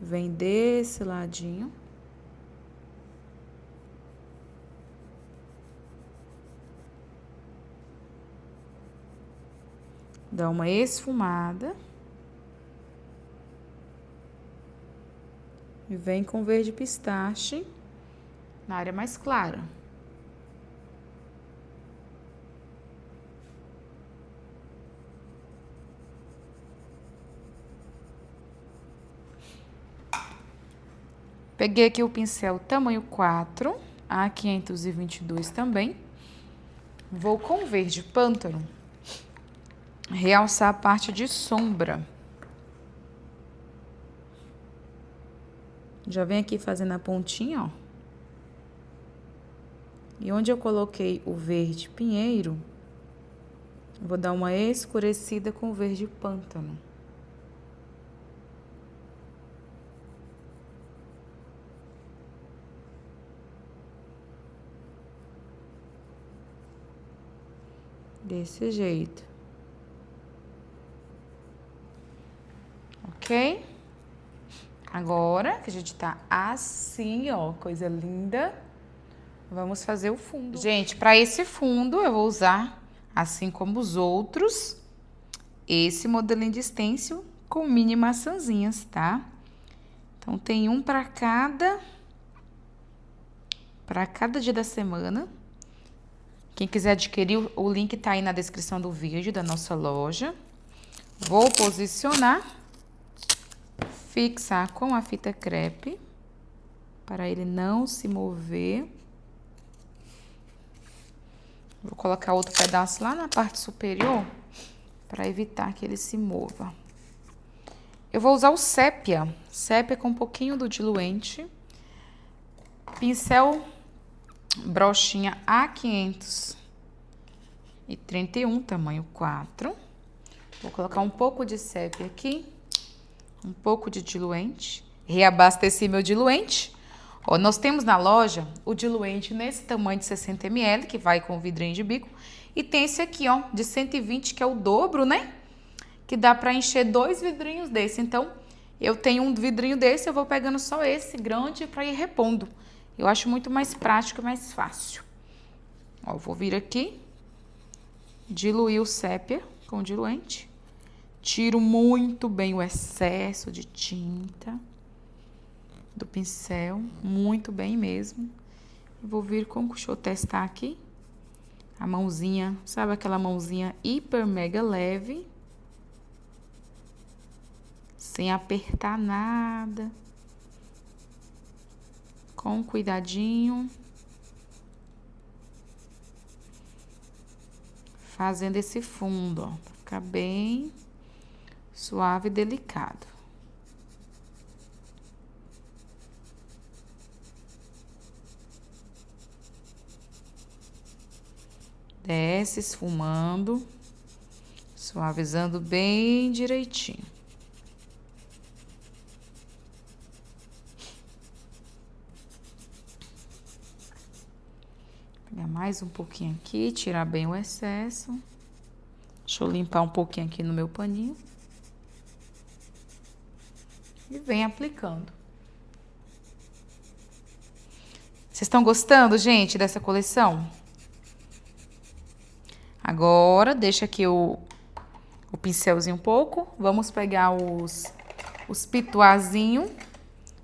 Vem desse ladinho. Dá uma esfumada. E vem com verde pistache na área mais clara. Peguei aqui o pincel tamanho 4, A522 também. Vou com verde pântano realçar a parte de sombra. Já vem aqui fazendo a pontinha, ó. E onde eu coloquei o verde pinheiro, vou dar uma escurecida com o verde pântano. Desse jeito. Ok? Agora que a gente tá assim, ó, coisa linda, vamos fazer o fundo. Gente, para esse fundo eu vou usar, assim como os outros, esse modelinho de stencil com mini maçãzinhas, tá? Então tem um para cada dia da semana. Quem quiser adquirir, o link tá aí na descrição do vídeo da nossa loja. Vou posicionar. fixar com a fita crepe, para ele não se mover. Vou colocar outro pedaço lá na parte superior, para evitar que ele se mova. Eu vou usar o sépia com um pouquinho do diluente. Pincel brochinha A531, tamanho 4. Vou colocar um pouco de sépia aqui, um pouco de diluente. Reabasteci meu diluente. Ó, nós temos na loja o diluente nesse tamanho de 60 ml, que vai com o vidrinho de bico. E tem esse aqui, ó, de 120, que é o dobro, né? Que dá pra encher 2 vidrinhos desse. Então, eu tenho um vidrinho desse, eu vou pegando só esse grande pra ir repondo. Eu acho muito mais prático e mais fácil. Ó, vou vir aqui, diluir o sépia com o diluente. Tiro muito bem o excesso de tinta do pincel, muito bem mesmo. Vou vir com, deixa eu testar aqui, a mãozinha, sabe aquela mãozinha hiper mega leve, sem apertar nada, com cuidadinho, fazendo esse fundo, ó, pra ficar bem suave e delicado. Desce esfumando, suavizando bem direitinho. Pegar mais um pouquinho aqui, tirar bem o excesso. Deixa eu limpar um pouquinho aqui no meu paninho. E vem aplicando. Vocês estão gostando, gente, dessa coleção? Agora, deixa aqui o pincelzinho um pouco. Vamos pegar os pituazinhos.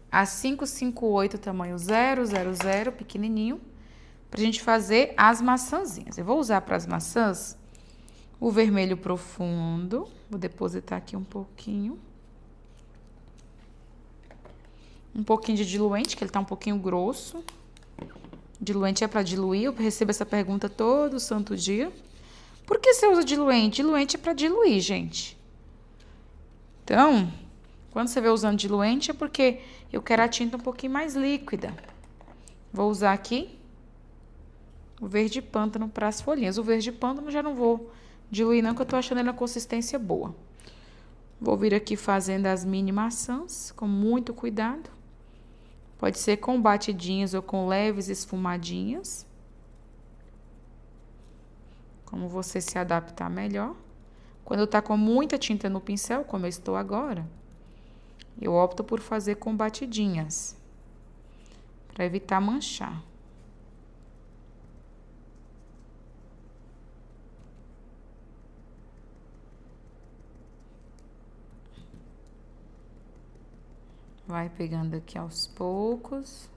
A 558, tamanho 000, pequenininho. Pra gente fazer as maçãzinhas. Eu vou usar para as maçãs o vermelho profundo. Vou depositar aqui um pouquinho. Um pouquinho de diluente, que ele tá um pouquinho grosso. Diluente é para diluir. Eu recebo essa pergunta todo santo dia. Por que você usa diluente? Diluente é para diluir, gente. Então, quando você vê usando diluente é porque eu quero a tinta um pouquinho mais líquida. Vou usar aqui o verde pântano para as folhinhas. O verde pântano já não vou diluir não, que eu tô achando ele uma consistência boa. Vou vir aqui fazendo as mini maçãs com muito cuidado. Pode ser com batidinhas ou com leves esfumadinhas. Como você se adaptar melhor. Quando eu tá com muita tinta no pincel, como eu estou agora, eu opto por fazer com batidinhas, para evitar manchar. Vai pegando aqui aos poucos.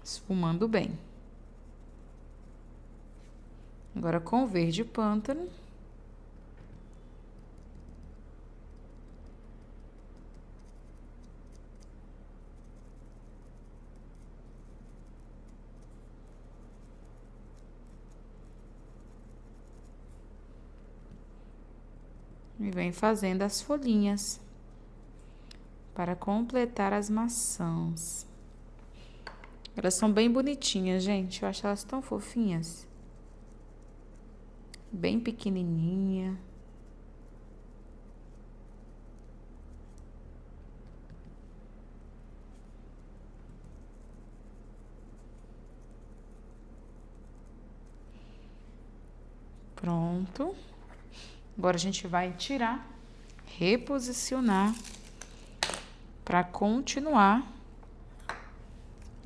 Esfumando bem. Agora com o verde pântano. E vem fazendo as folhinhas para completar as maçãs. Elas são bem bonitinhas, gente. Eu acho elas tão fofinhas. Bem pequenininha. Pronto. Agora a gente vai tirar, reposicionar para continuar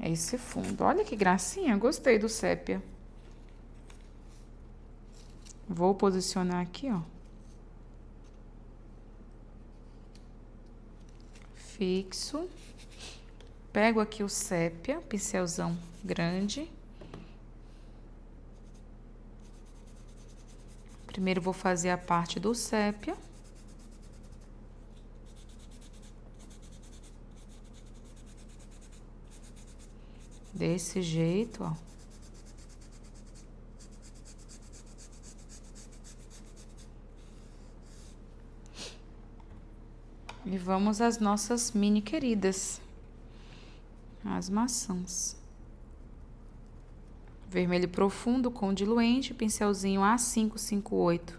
esse fundo. Olha que gracinha, gostei do sépia. Vou posicionar aqui, ó. Fixo. Pego aqui o sépia, pincelzão grande. Primeiro vou fazer a parte do sépia. Desse jeito, ó. E vamos às nossas mini queridas, as maçãs. Vermelho profundo com diluente, pincelzinho A558,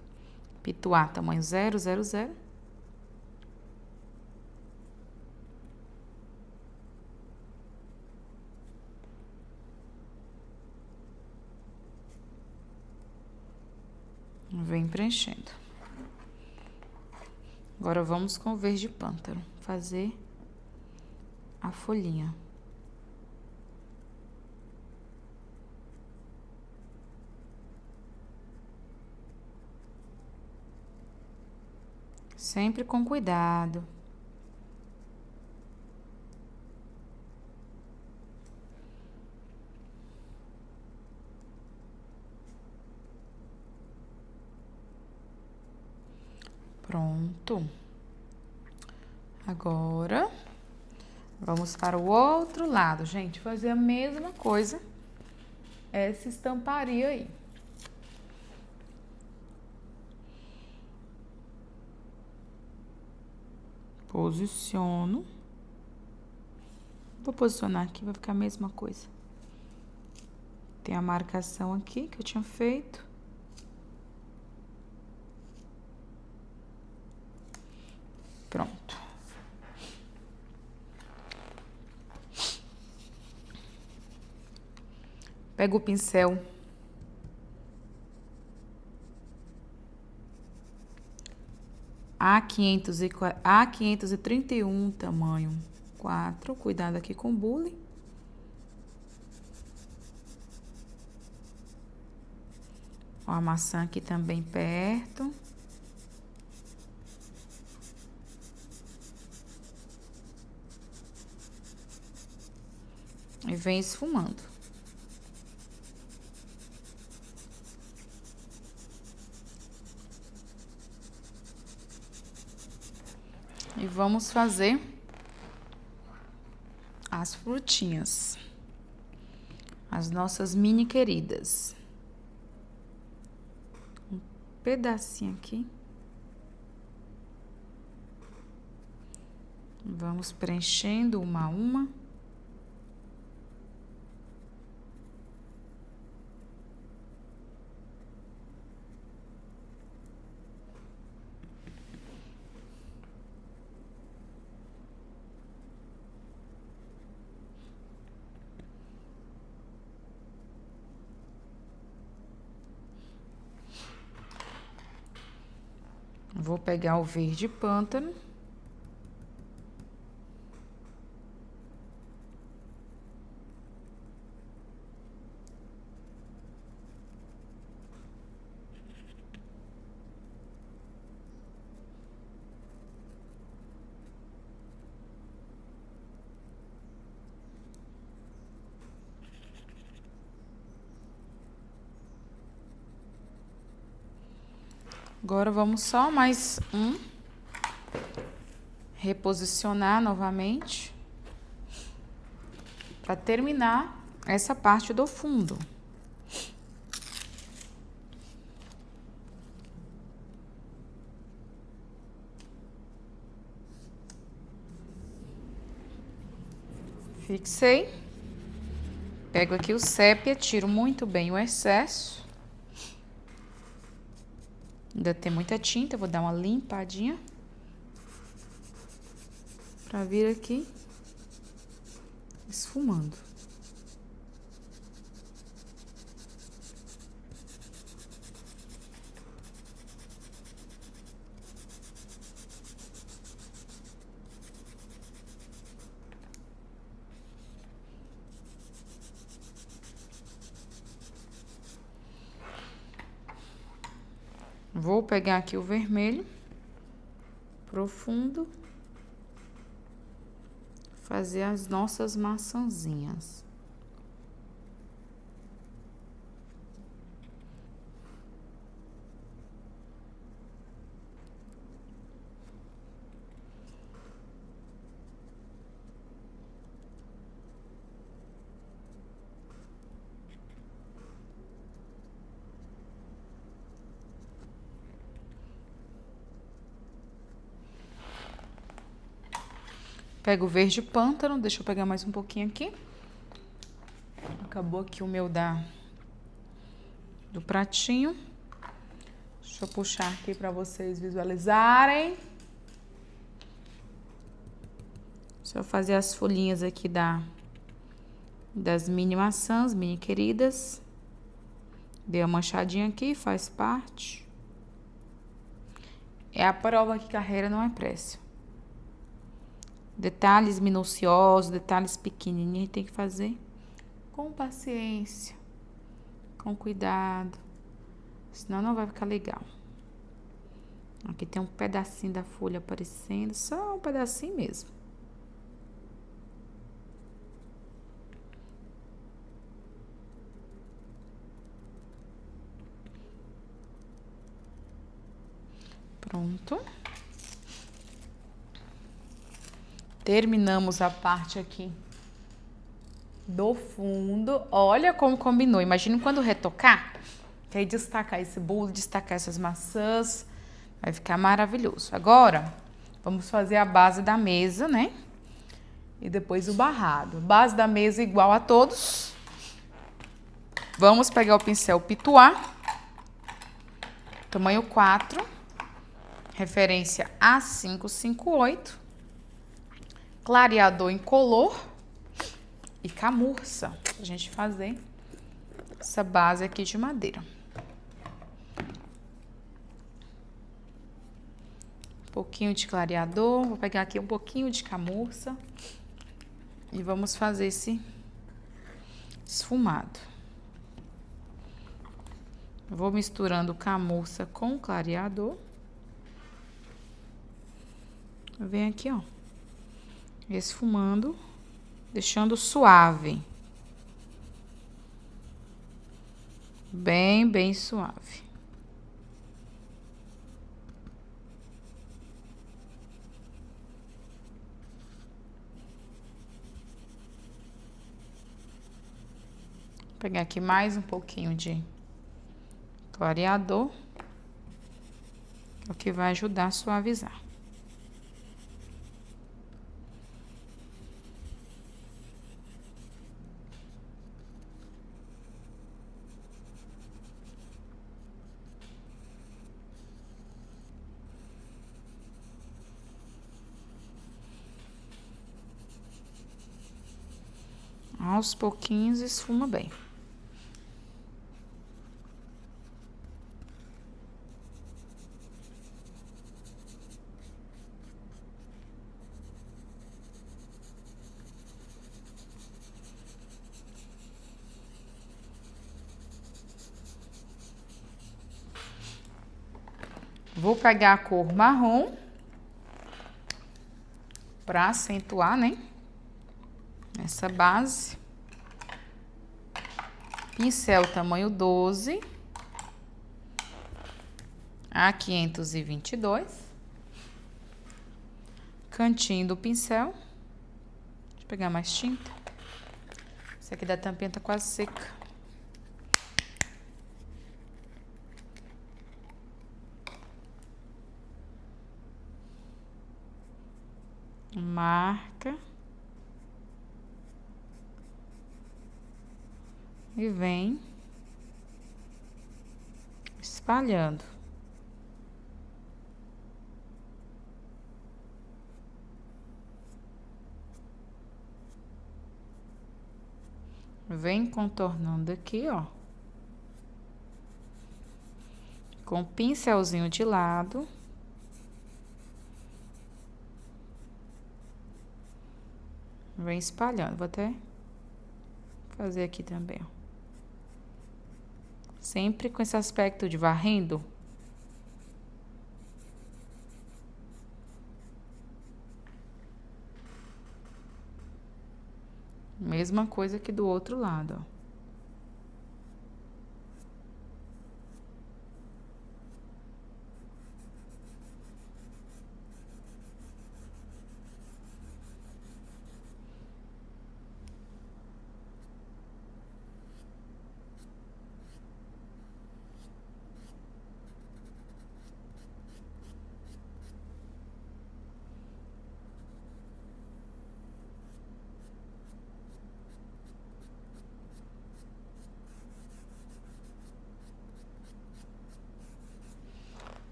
pituá tamanho 000. Vem preenchendo. Agora vamos com o verde pântano, fazer a folhinha. Sempre com cuidado. Pronto. Agora, vamos para o outro lado, gente. Fazer a mesma coisa. Essa estamparia aí. Posiciono. Vou posicionar aqui, vai ficar a mesma coisa. Tem a marcação aqui que eu tinha feito. Pronto. Pego o pincel. A531, tamanho 4. Cuidado aqui com o bule. Ó, a maçã aqui também perto. E vem esfumando. E vamos fazer as frutinhas. As nossas mini queridas. Um pedacinho aqui. Vamos preenchendo uma a uma. Vou pegar o verde pântano. Agora, vamos só mais um. Reposicionar novamente. Para terminar essa parte do fundo. Fixei. Pego aqui o sépia, tiro muito bem o excesso. Ainda tem muita tinta, vou dar uma limpadinha. Pra vir aqui esfumando. Vou pegar aqui o vermelho profundo, fazer as nossas maçãzinhas. Pego o verde pântano, deixa eu pegar mais um pouquinho aqui. Acabou aqui o meu do pratinho. Deixa eu puxar aqui para vocês visualizarem. Deixa eu fazer as folhinhas aqui das mini maçãs, mini queridas. Dei uma manchadinha aqui, faz parte. É a prova que carreira não é pressa. Detalhes minuciosos, detalhes pequenininhos, a gente tem que fazer com paciência, com cuidado. Senão não vai ficar legal. Aqui tem um pedacinho da folha aparecendo, só um pedacinho mesmo. Pronto. Terminamos a parte aqui do fundo. Olha como combinou. Imagina quando retocar, que aí destacar esse bolo, destacar essas maçãs. Vai ficar maravilhoso. Agora, vamos fazer a base da mesa, né? E depois o barrado. Base da mesa igual a todos. Vamos pegar o pincel Pituá. Tamanho 4. Referência A558. Clareador incolor. E camurça. Pra gente fazer essa base aqui de madeira. Um pouquinho de clareador. Vou pegar aqui um pouquinho de camurça. E vamos fazer esse esfumado. Vou misturando camurça com clareador. Vem aqui, ó. Esfumando, deixando suave. Bem, bem suave. Vou pegar aqui mais um pouquinho de clareador, o que vai ajudar a suavizar. Aos pouquinhos esfuma bem. Vou pegar a cor marrom para acentuar, né? Essa base. Pincel tamanho 12. A522. Cantinho do pincel. Deixa eu pegar mais tinta. Esse aqui da tampinha tá quase seca. Marca. E vem espalhando. Vem contornando aqui, ó. Com o pincelzinho de lado. Vem espalhando. Vou até fazer aqui também, ó. Sempre com esse aspecto de varrendo. Mesma coisa que do outro lado, ó.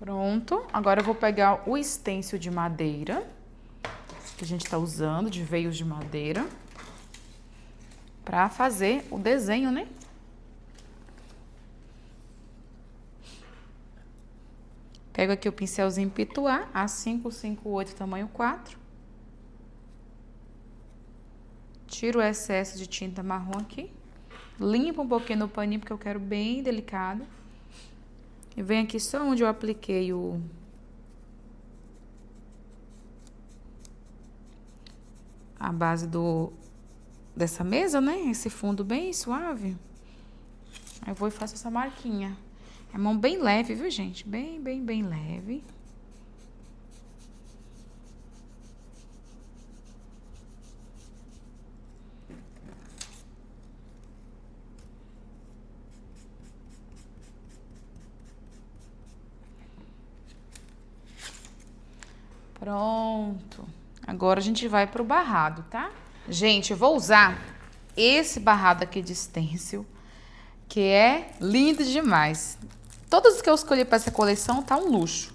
Pronto. Agora eu vou pegar o stencil de madeira que a gente tá usando, de veios de madeira, pra fazer o desenho, né? Pego aqui o pincelzinho Pituá, A558, tamanho 4. Tiro o excesso de tinta marrom aqui. Limpo um pouquinho no paninho, porque eu quero bem delicado. E venho aqui só onde eu apliquei a base dessa mesa, né? Esse fundo bem suave. Aí eu vou e faço essa marquinha. É mão bem leve, viu, gente? Bem, bem, bem leve. Pronto. Agora a gente vai pro barrado, tá? Gente, eu vou usar esse barrado aqui de stencil, que é lindo demais. Todos os que eu escolhi para essa coleção tá um luxo.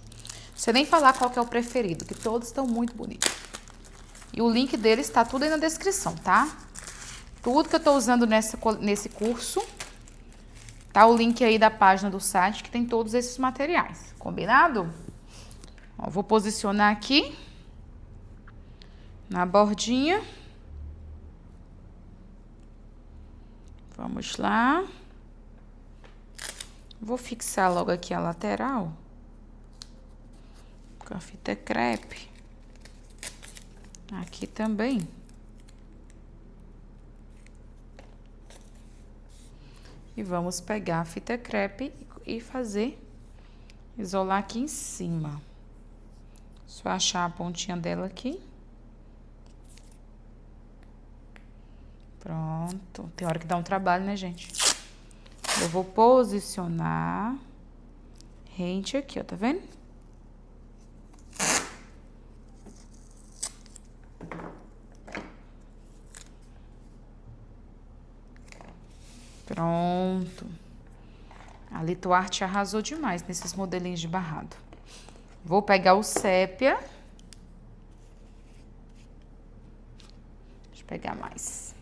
Você nem falar qual que é o preferido, que todos estão muito bonitos. E o link deles tá tudo aí na descrição, tá? Tudo que eu tô usando nesse curso, tá o link aí da página do site, que tem todos esses materiais. Combinado? Ó, vou posicionar aqui na bordinha. Vamos lá. Vou fixar logo aqui a lateral com a fita crepe. Aqui também. E vamos pegar a fita crepe e isolar aqui em cima. Só achar a pontinha dela aqui. Pronto. Tem hora que dá um trabalho, né, gente? Eu vou posicionar rente aqui, ó, tá vendo? Pronto. A Lituarte arrasou demais nesses modelinhos de barrado. Vou pegar o sépia. Deixa eu pegar mais.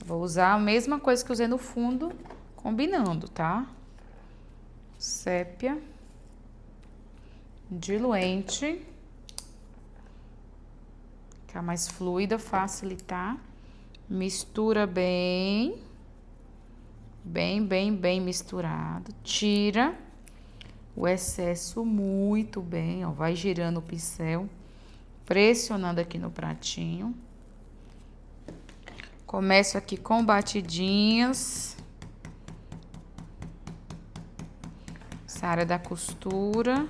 Eu vou usar a mesma coisa que eu usei no fundo, combinando, tá? Sépia. Diluente. Ficar mais fluida, facilitar. Mistura bem. Bem, bem, bem misturado. Tira o excesso muito bem, ó. Vai girando o pincel, pressionando aqui no pratinho. Começo aqui com batidinhas. Essa área da costura.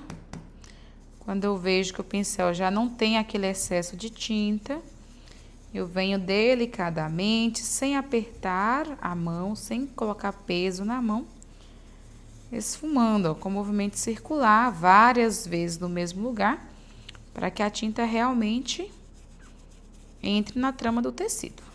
Quando eu vejo que o pincel já não tem aquele excesso de tinta, eu venho delicadamente, sem apertar a mão, sem colocar peso na mão, esfumando, ó, com movimento circular, várias vezes no mesmo lugar, para que a tinta realmente entre na trama do tecido.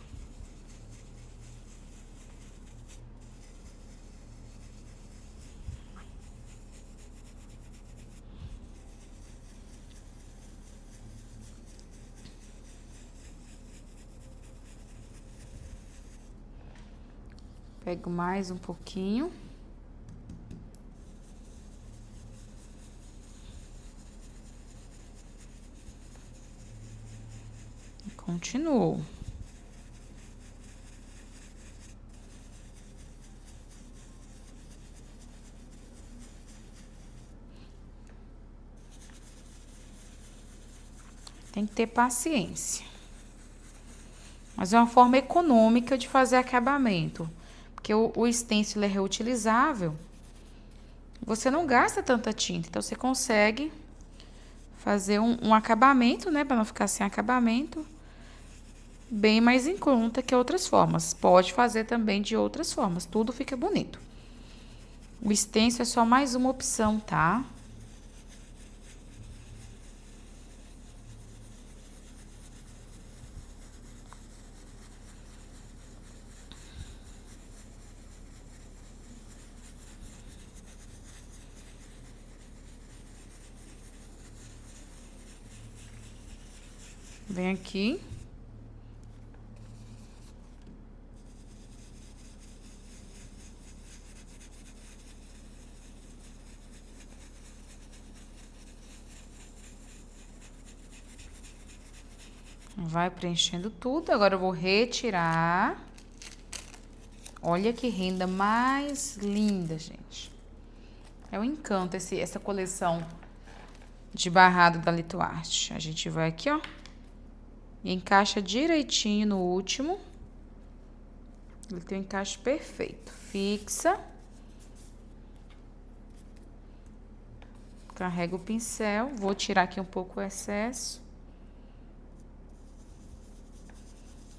Pego mais um pouquinho. E continuo. Tem que ter paciência. Mas é uma forma econômica de fazer acabamento. Porque o stencil é reutilizável, você não gasta tanta tinta, então você consegue fazer um acabamento, né, para não ficar sem acabamento, bem mais em conta que outras formas. Pode fazer também de outras formas, tudo fica bonito. O stencil é só mais uma opção, tá? Vem aqui. Vai preenchendo tudo. Agora eu vou retirar. Olha que renda mais linda, gente. É um encanto essa coleção de barrado da Lituarte. A gente vai aqui, ó. E encaixa direitinho no último. Ele tem um encaixe perfeito. Fixa. Carrega o pincel. Vou tirar aqui um pouco o excesso.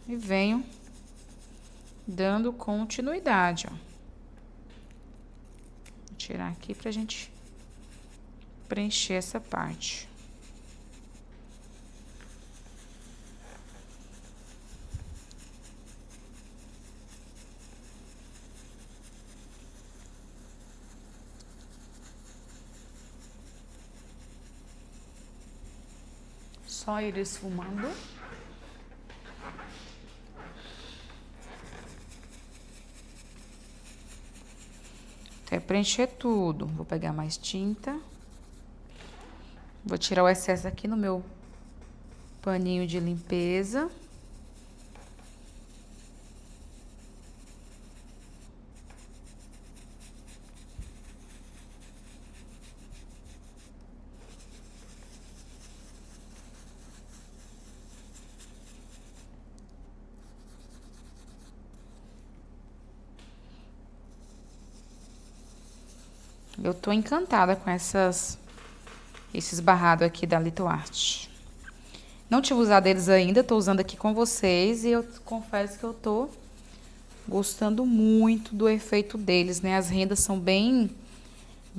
E venho dando continuidade, ó. Vou tirar aqui pra gente preencher essa parte. Só ir esfumando. Até preencher tudo. Vou pegar mais tinta. Vou tirar o excesso aqui no meu paninho de limpeza. Eu tô encantada com esses barrados aqui da Lituarte. Não tive usado eles ainda, tô usando aqui com vocês e eu confesso que eu tô gostando muito do efeito deles, né? As rendas são bem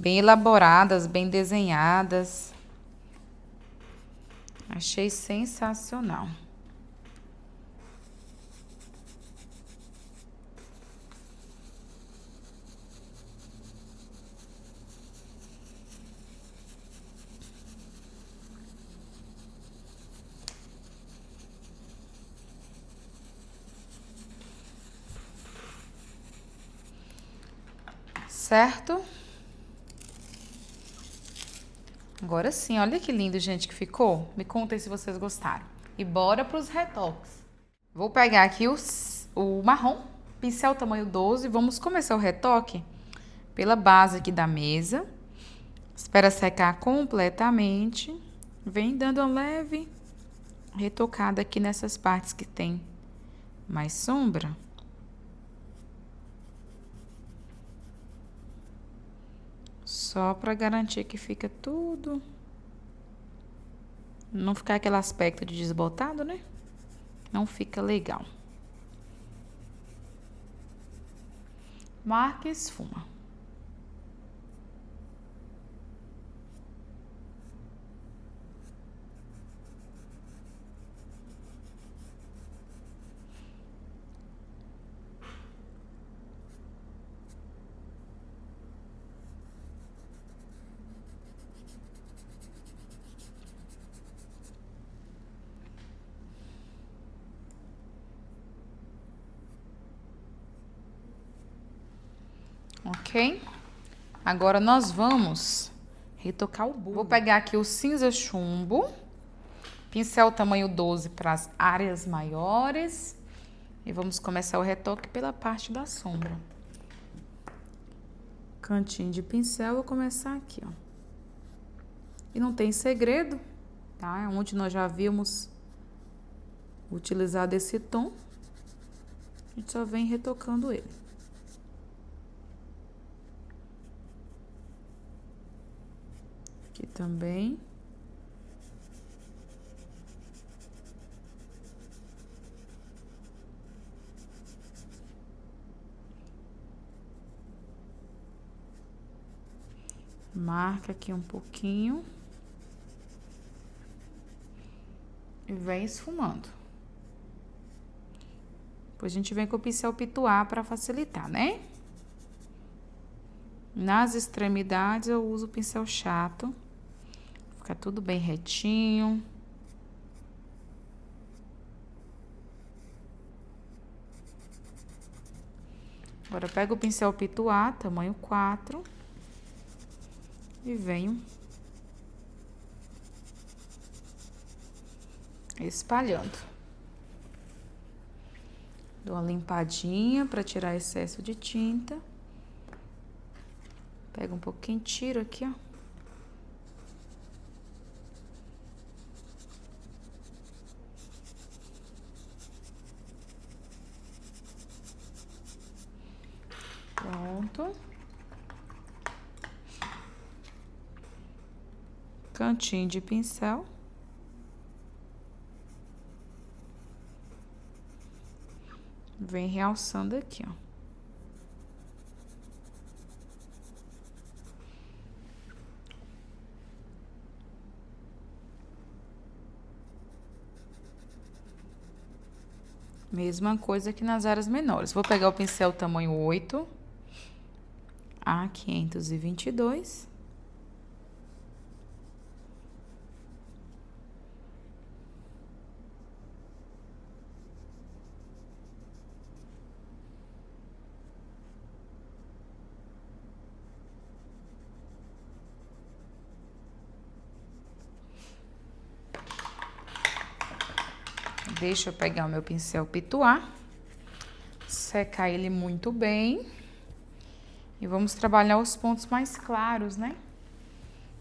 elaboradas, bem desenhadas. Achei sensacional. Certo? Agora sim, olha que lindo, gente, que ficou. Me contem se vocês gostaram. E bora para os retoques. Vou pegar aqui o marrom, pincel tamanho 12. Vamos começar o retoque pela base aqui da mesa. Espera secar completamente. Vem dando uma leve retocada aqui nessas partes que tem mais sombra. Só para garantir que fica tudo. Não ficar aquele aspecto de desbotado, né? Não fica legal. Marca e esfuma. Ok? Agora nós vamos retocar o bule. Vou pegar aqui o cinza chumbo, pincel tamanho 12 para as áreas maiores e vamos começar o retoque pela parte da sombra. Cantinho de pincel, vou começar aqui, ó. E não tem segredo, tá? É onde nós já vimos utilizado esse tom. A gente só vem retocando ele. Aqui também. Marca aqui um pouquinho. E vem esfumando. Depois a gente vem com o pincel pituá para facilitar, né? Nas extremidades eu uso o pincel chato. Fica tudo bem retinho. Agora, pego o pincel Pituá, tamanho 4. E venho espalhando. Dou uma limpadinha para tirar excesso de tinta. Pego um pouquinho, tiro aqui, ó. Pronto. Cantinho de pincel. Vem realçando aqui, ó. Mesma coisa que nas áreas menores. Vou pegar o pincel tamanho 8, A522. Deixa eu pegar o meu pincel Pituá, secar ele muito bem. E vamos trabalhar os pontos mais claros, né?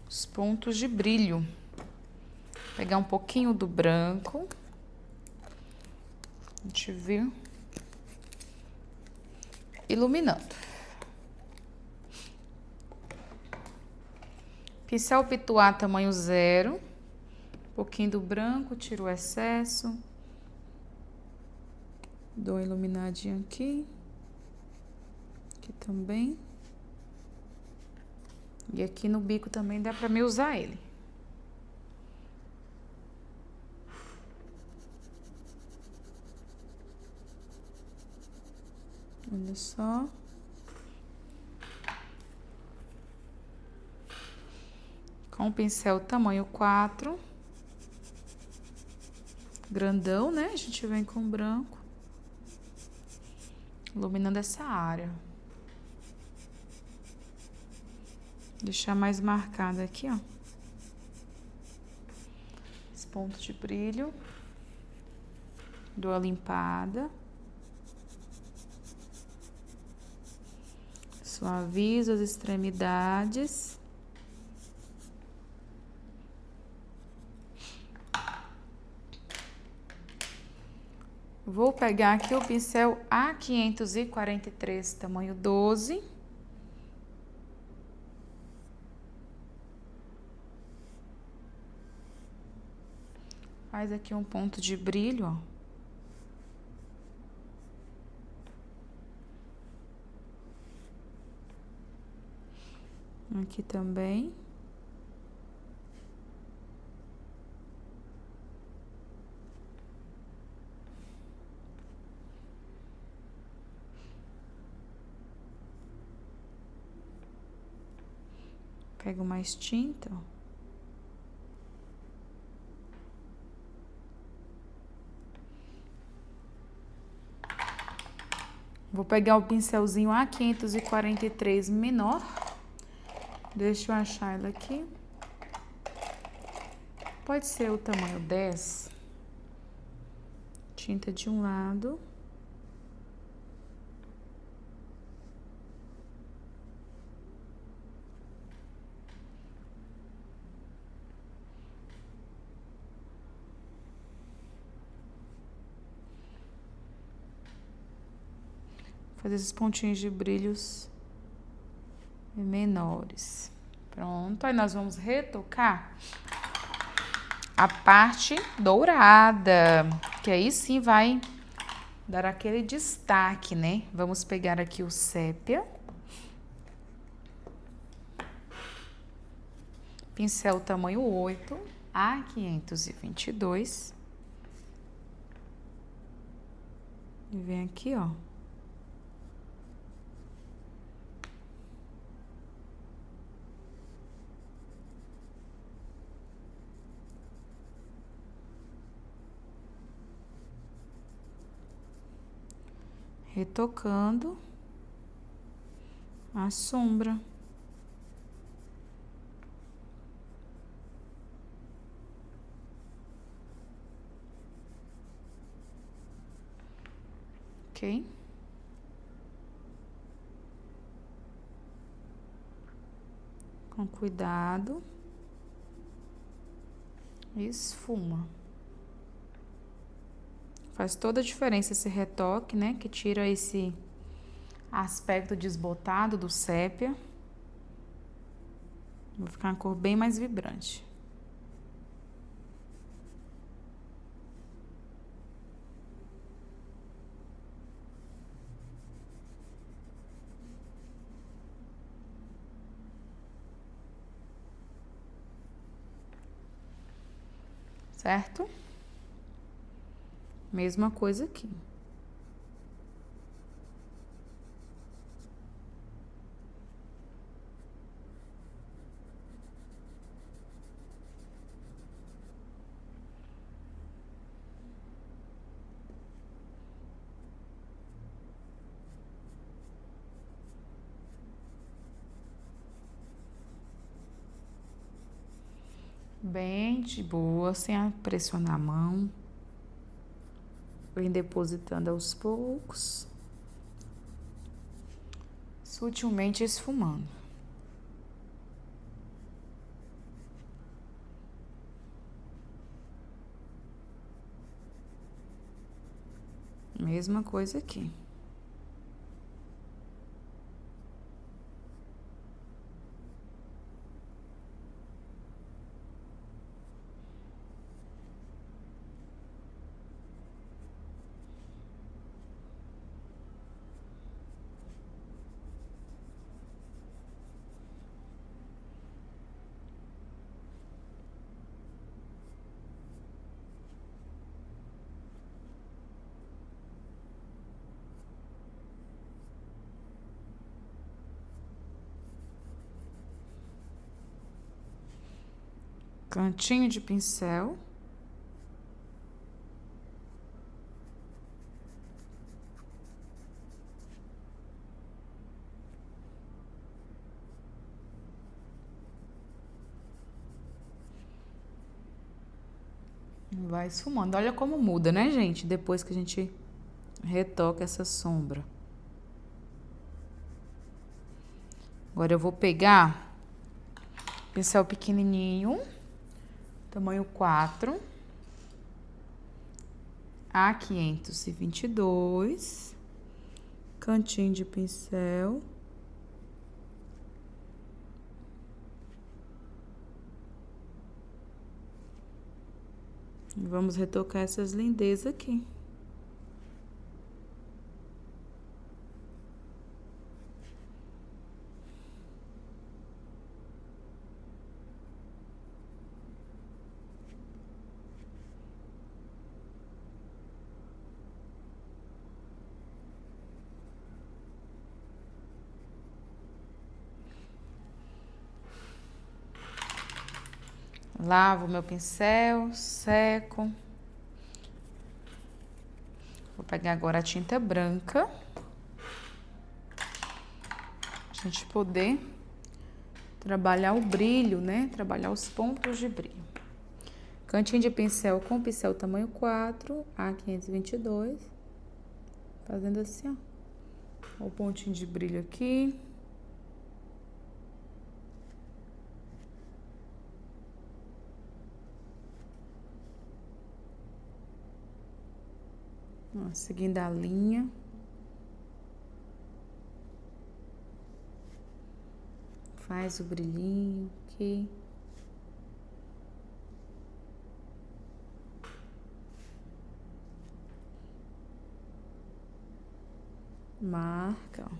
Os pontos de brilho. Pegar um pouquinho do branco. A gente viu? Iluminando. Pincel Pituá tamanho 0. Um pouquinho do branco, tiro o excesso. Dou uma iluminadinha aqui. Aqui também. E aqui no bico também dá pra me usar ele. Olha só. Com o pincel tamanho 4. Grandão, né? A gente vem com branco. Iluminando essa área. Deixar mais marcado aqui, ó. Esse ponto de brilho. Dou a limpada. Suavizo as extremidades. Vou pegar aqui o pincel A543, tamanho 12. Faz aqui um ponto de brilho, ó. Aqui também. Pego mais tinta, ó. Vou pegar o pincelzinho A543 menor. Deixa eu achar ele aqui. Pode ser o tamanho 10. Tinta de um lado. Fazer esses pontinhos de brilhos menores. Pronto, aí nós vamos retocar a parte dourada, que aí sim vai dar aquele destaque, né? Vamos pegar aqui o sépia. Pincel tamanho 8, A522. E vem aqui, ó. Retocando. a sombra. Ok? Com cuidado. Esfuma. Faz toda a diferença esse retoque, né? Que tira esse aspecto desbotado do sépia. Vai ficar uma cor bem mais vibrante. Certo? Mesma coisa aqui. Bem de boa, sem pressionar a mão. Vem depositando aos poucos. Sutilmente esfumando. Mesma coisa aqui. Cantinho de pincel. Vai esfumando. Olha como muda, né, gente? Depois que a gente retoca essa sombra. Agora eu vou pegar pincel pequenininho, tamanho 4, A522, cantinho de pincel. E vamos retocar essas lindezas aqui. Lavo meu pincel, seco. Vou pegar agora a tinta branca. A gente poder trabalhar o brilho, né? Trabalhar os pontos de brilho. Cantinho de pincel com pincel tamanho 4, A522. Fazendo assim, ó. O pontinho de brilho aqui. Ó, seguindo a linha. Faz o brilhinho aqui. Marca, ó.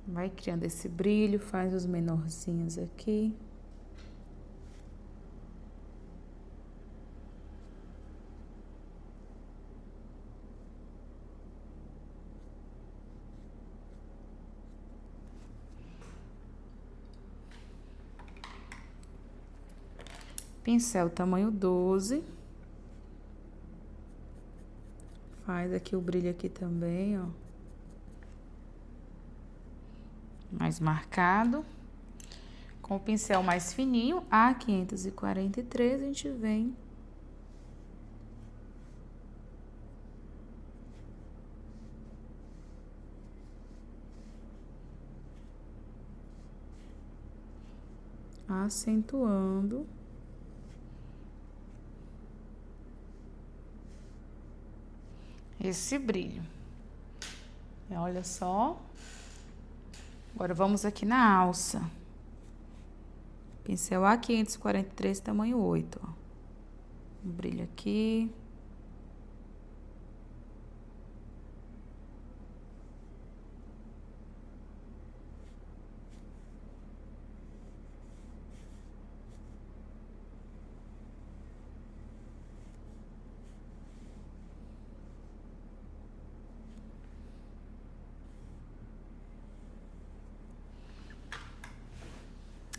Vai criando esse brilho, faz os menorzinhos aqui. Pincel tamanho 12. Faz aqui o brilho aqui também, ó. Mais marcado. Com o pincel mais fininho, A543, a gente vem acentuando esse brilho. E olha só. Agora vamos aqui na alça. Pincel A543, tamanho 8, ó. Um brilho aqui.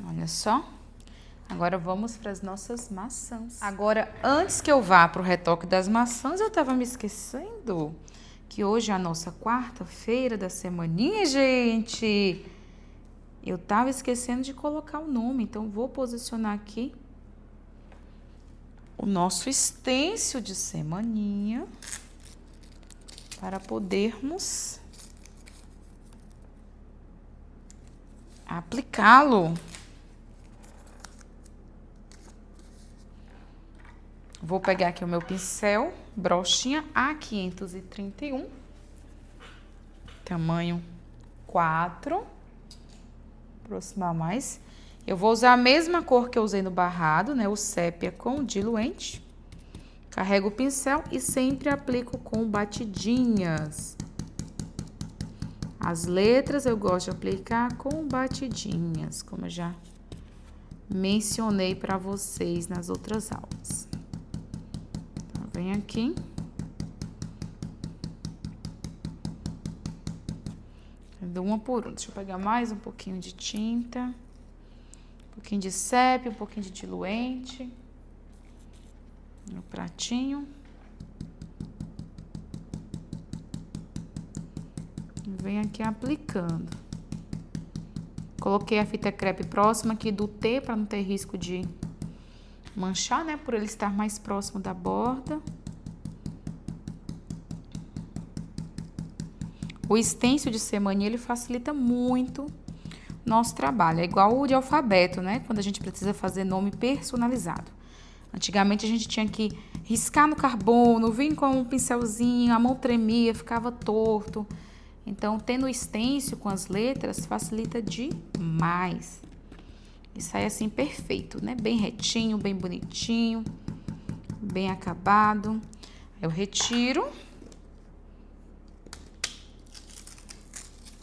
Olha só. Agora vamos para as nossas maçãs. Agora, antes que eu vá para o retoque das maçãs, eu tava me esquecendo que hoje é a nossa quarta-feira da semaninha, gente. Eu tava esquecendo de colocar o nome, então vou posicionar aqui o nosso stencil de semaninha para podermos aplicá-lo. Vou pegar aqui o meu pincel, brochinha A531, tamanho 4, aproximar mais. Eu vou usar a mesma cor que eu usei no barrado, né, o sépia com o diluente. Carrego o pincel e sempre aplico com batidinhas. As letras eu gosto de aplicar com batidinhas, como eu já mencionei para vocês nas outras aulas. Vem aqui. Dou uma por uma. Deixa eu pegar mais um pouquinho de tinta. Um pouquinho de sépia, um pouquinho de diluente. No pratinho. Vem aqui aplicando. Coloquei a fita crepe próxima aqui do T para não ter risco de manchar, né? Por ele estar mais próximo da borda. O stencil de semaninha, ele facilita muito nosso trabalho. É igual o de alfabeto, né? Quando a gente precisa fazer nome personalizado. Antigamente a gente tinha que riscar no carbono, vir com um pincelzinho, a mão tremia, ficava torto. Então, tendo o stencil com as letras facilita demais. E sai assim perfeito, né? Bem retinho, bem bonitinho, bem acabado. Eu retiro.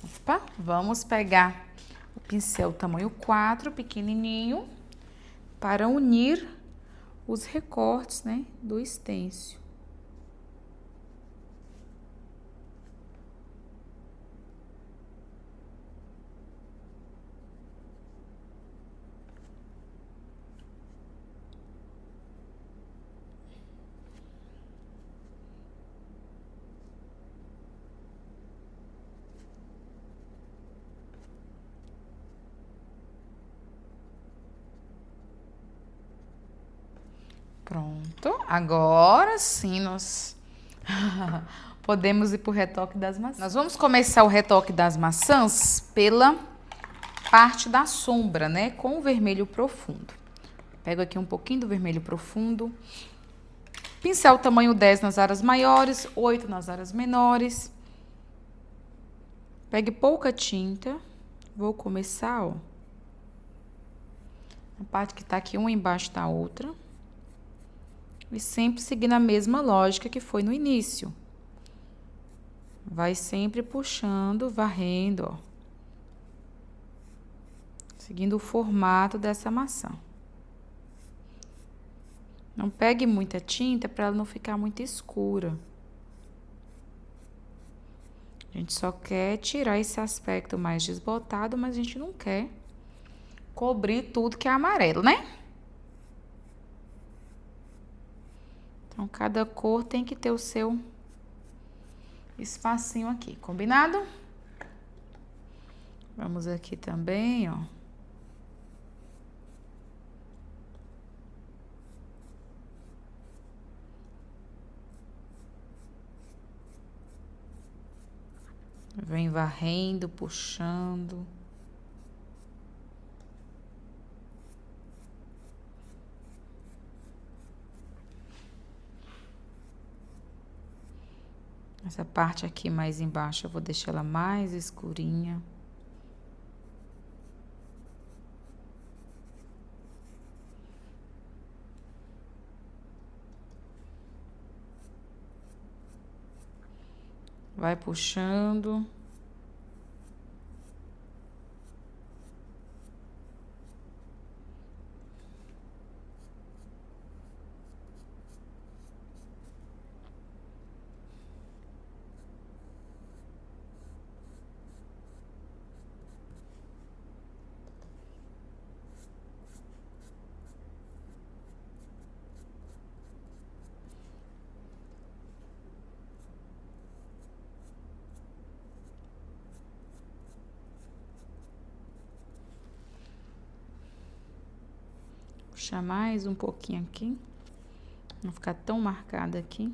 Opa, vamos pegar o pincel tamanho 4, pequenininho, para unir os recortes, né, do stencil. Pronto, agora sim nós podemos ir para o retoque das maçãs. Nós vamos começar o retoque das maçãs pela parte da sombra, né? Com o vermelho profundo. Pego aqui um pouquinho do vermelho profundo. Pincel tamanho 10 nas áreas maiores, 8 nas áreas menores. Pegue pouca tinta. Vou começar, ó. A parte que tá aqui uma embaixo da outra. E sempre seguindo a mesma lógica que foi no início. Vai sempre puxando, varrendo, ó. Seguindo o formato dessa maçã. Não pegue muita tinta para ela não ficar muito escura. A gente só quer tirar esse aspecto mais desbotado, mas a gente não quer cobrir tudo que é amarelo, né? Então, cada cor tem que ter o seu espacinho aqui, combinado? Vamos aqui também, ó. Vem varrendo, puxando. Essa parte aqui mais embaixo eu vou deixar ela mais escurinha. Vai puxando. Puxar mais um pouquinho aqui. Não ficar tão marcada aqui.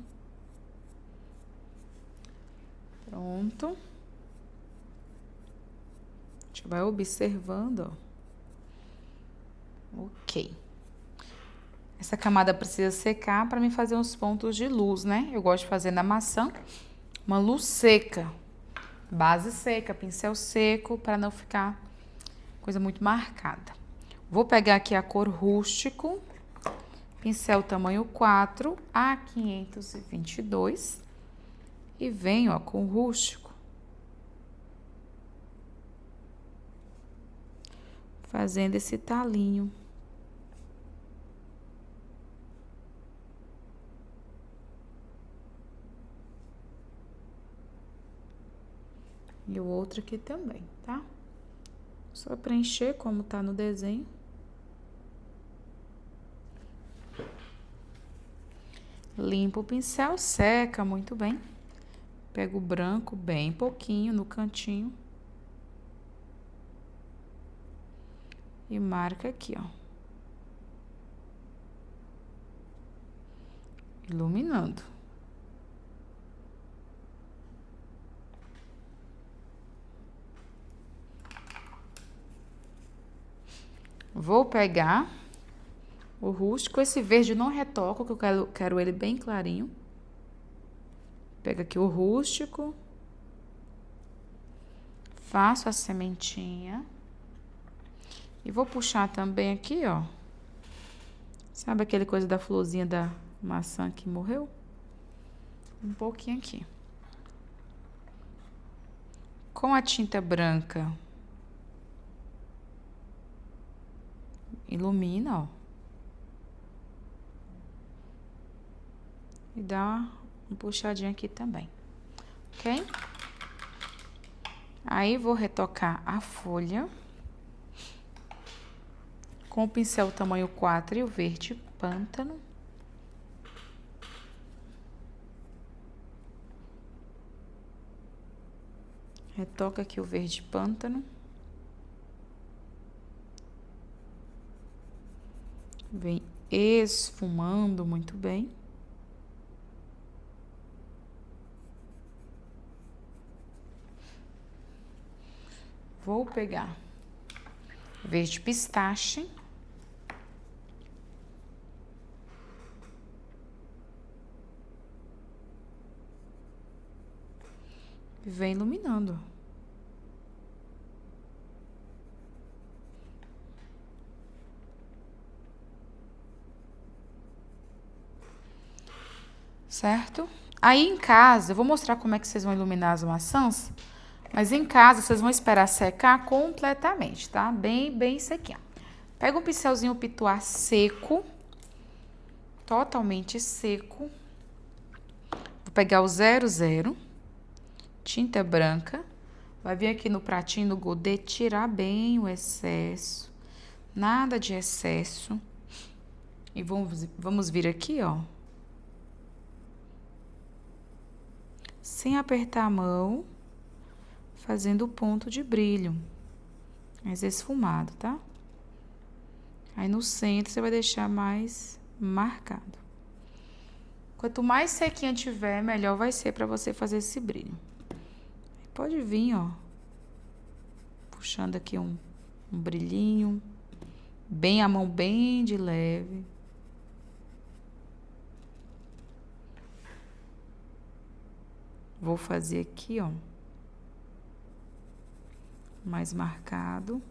Pronto. A gente vai observando, ó. Ok. Essa camada precisa secar para mim fazer uns pontos de luz, né? Eu gosto de fazer na maçã uma luz seca. Base seca, pincel seco, para não ficar coisa muito marcada. Vou pegar aqui a cor rústico, pincel tamanho 4, A522 e venho, ó, com o rústico, fazendo esse talinho. E o outro aqui também, tá? Só preencher como tá no desenho. Limpa o pincel, seca muito bem. Pega o branco bem pouquinho no cantinho. E marca aqui, ó. Iluminando. Vou pegar o rústico, esse verde eu não retoco, que eu quero ele bem clarinho. Pega aqui o rústico. Faço a sementinha. E vou puxar também aqui, ó. Sabe aquele coisa da florzinha da maçã que morreu? Um pouquinho aqui. Com a tinta branca. Ilumina, ó. E dá uma puxadinha aqui também, ok? Aí, vou retocar a folha com o pincel tamanho 4 e o verde pântano. Retoca aqui o verde pântano. Vem esfumando muito bem. Vou pegar verde pistache. E vem iluminando. Certo? Aí em casa, eu vou mostrar como é que vocês vão iluminar as maçãs. Mas em casa, vocês vão esperar secar completamente, tá? Bem sequinha. Pega um pincelzinho pituá seco. Totalmente seco. Vou pegar o 00. Tinta branca. Vai vir aqui no pratinho do godê, tirar bem o excesso. Nada de excesso. E vamos vir aqui, ó. sem apertar a mão, fazendo o ponto de brilho, mais esfumado, tá? Aí no centro você vai deixar mais marcado. Quanto mais sequinha tiver, melhor vai ser para você fazer esse brilho. Pode vir, ó, puxando aqui um brilhinho, bem a mão bem de leve. Vou fazer aqui, ó, mais marcado.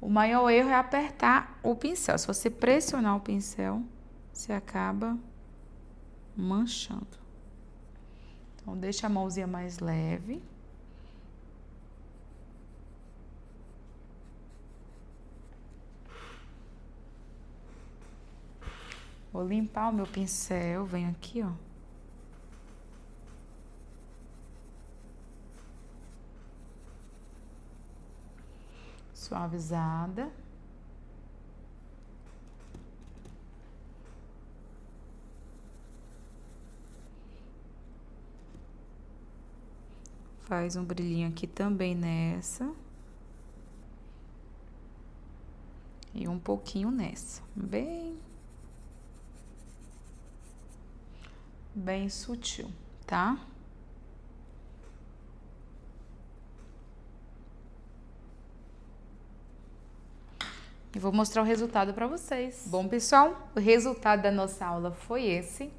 O maior erro é apertar o pincel. Se você pressionar o pincel, você acaba manchando. Então, deixa a mãozinha mais leve. Vou limpar o meu pincel, venho aqui, ó. Suavizada. Faz um brilhinho aqui também nessa. E um pouquinho nessa. Bem sutil, tá? E vou mostrar o resultado para vocês. Bom, pessoal, o resultado da nossa aula foi esse.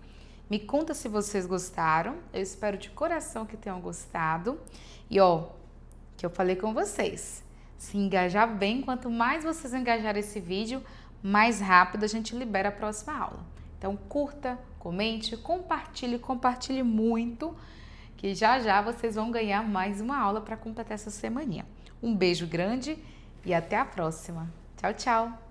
Me conta se vocês gostaram. Eu espero de coração que tenham gostado. E ó, que eu falei com vocês, se engajar bem, quanto mais vocês engajarem esse vídeo, mais rápido a gente libera a próxima aula. Então curta, comente, compartilhe muito, que já vocês vão ganhar mais uma aula para completar essa semaninha. Um beijo grande e até a próxima. Tchau, tchau!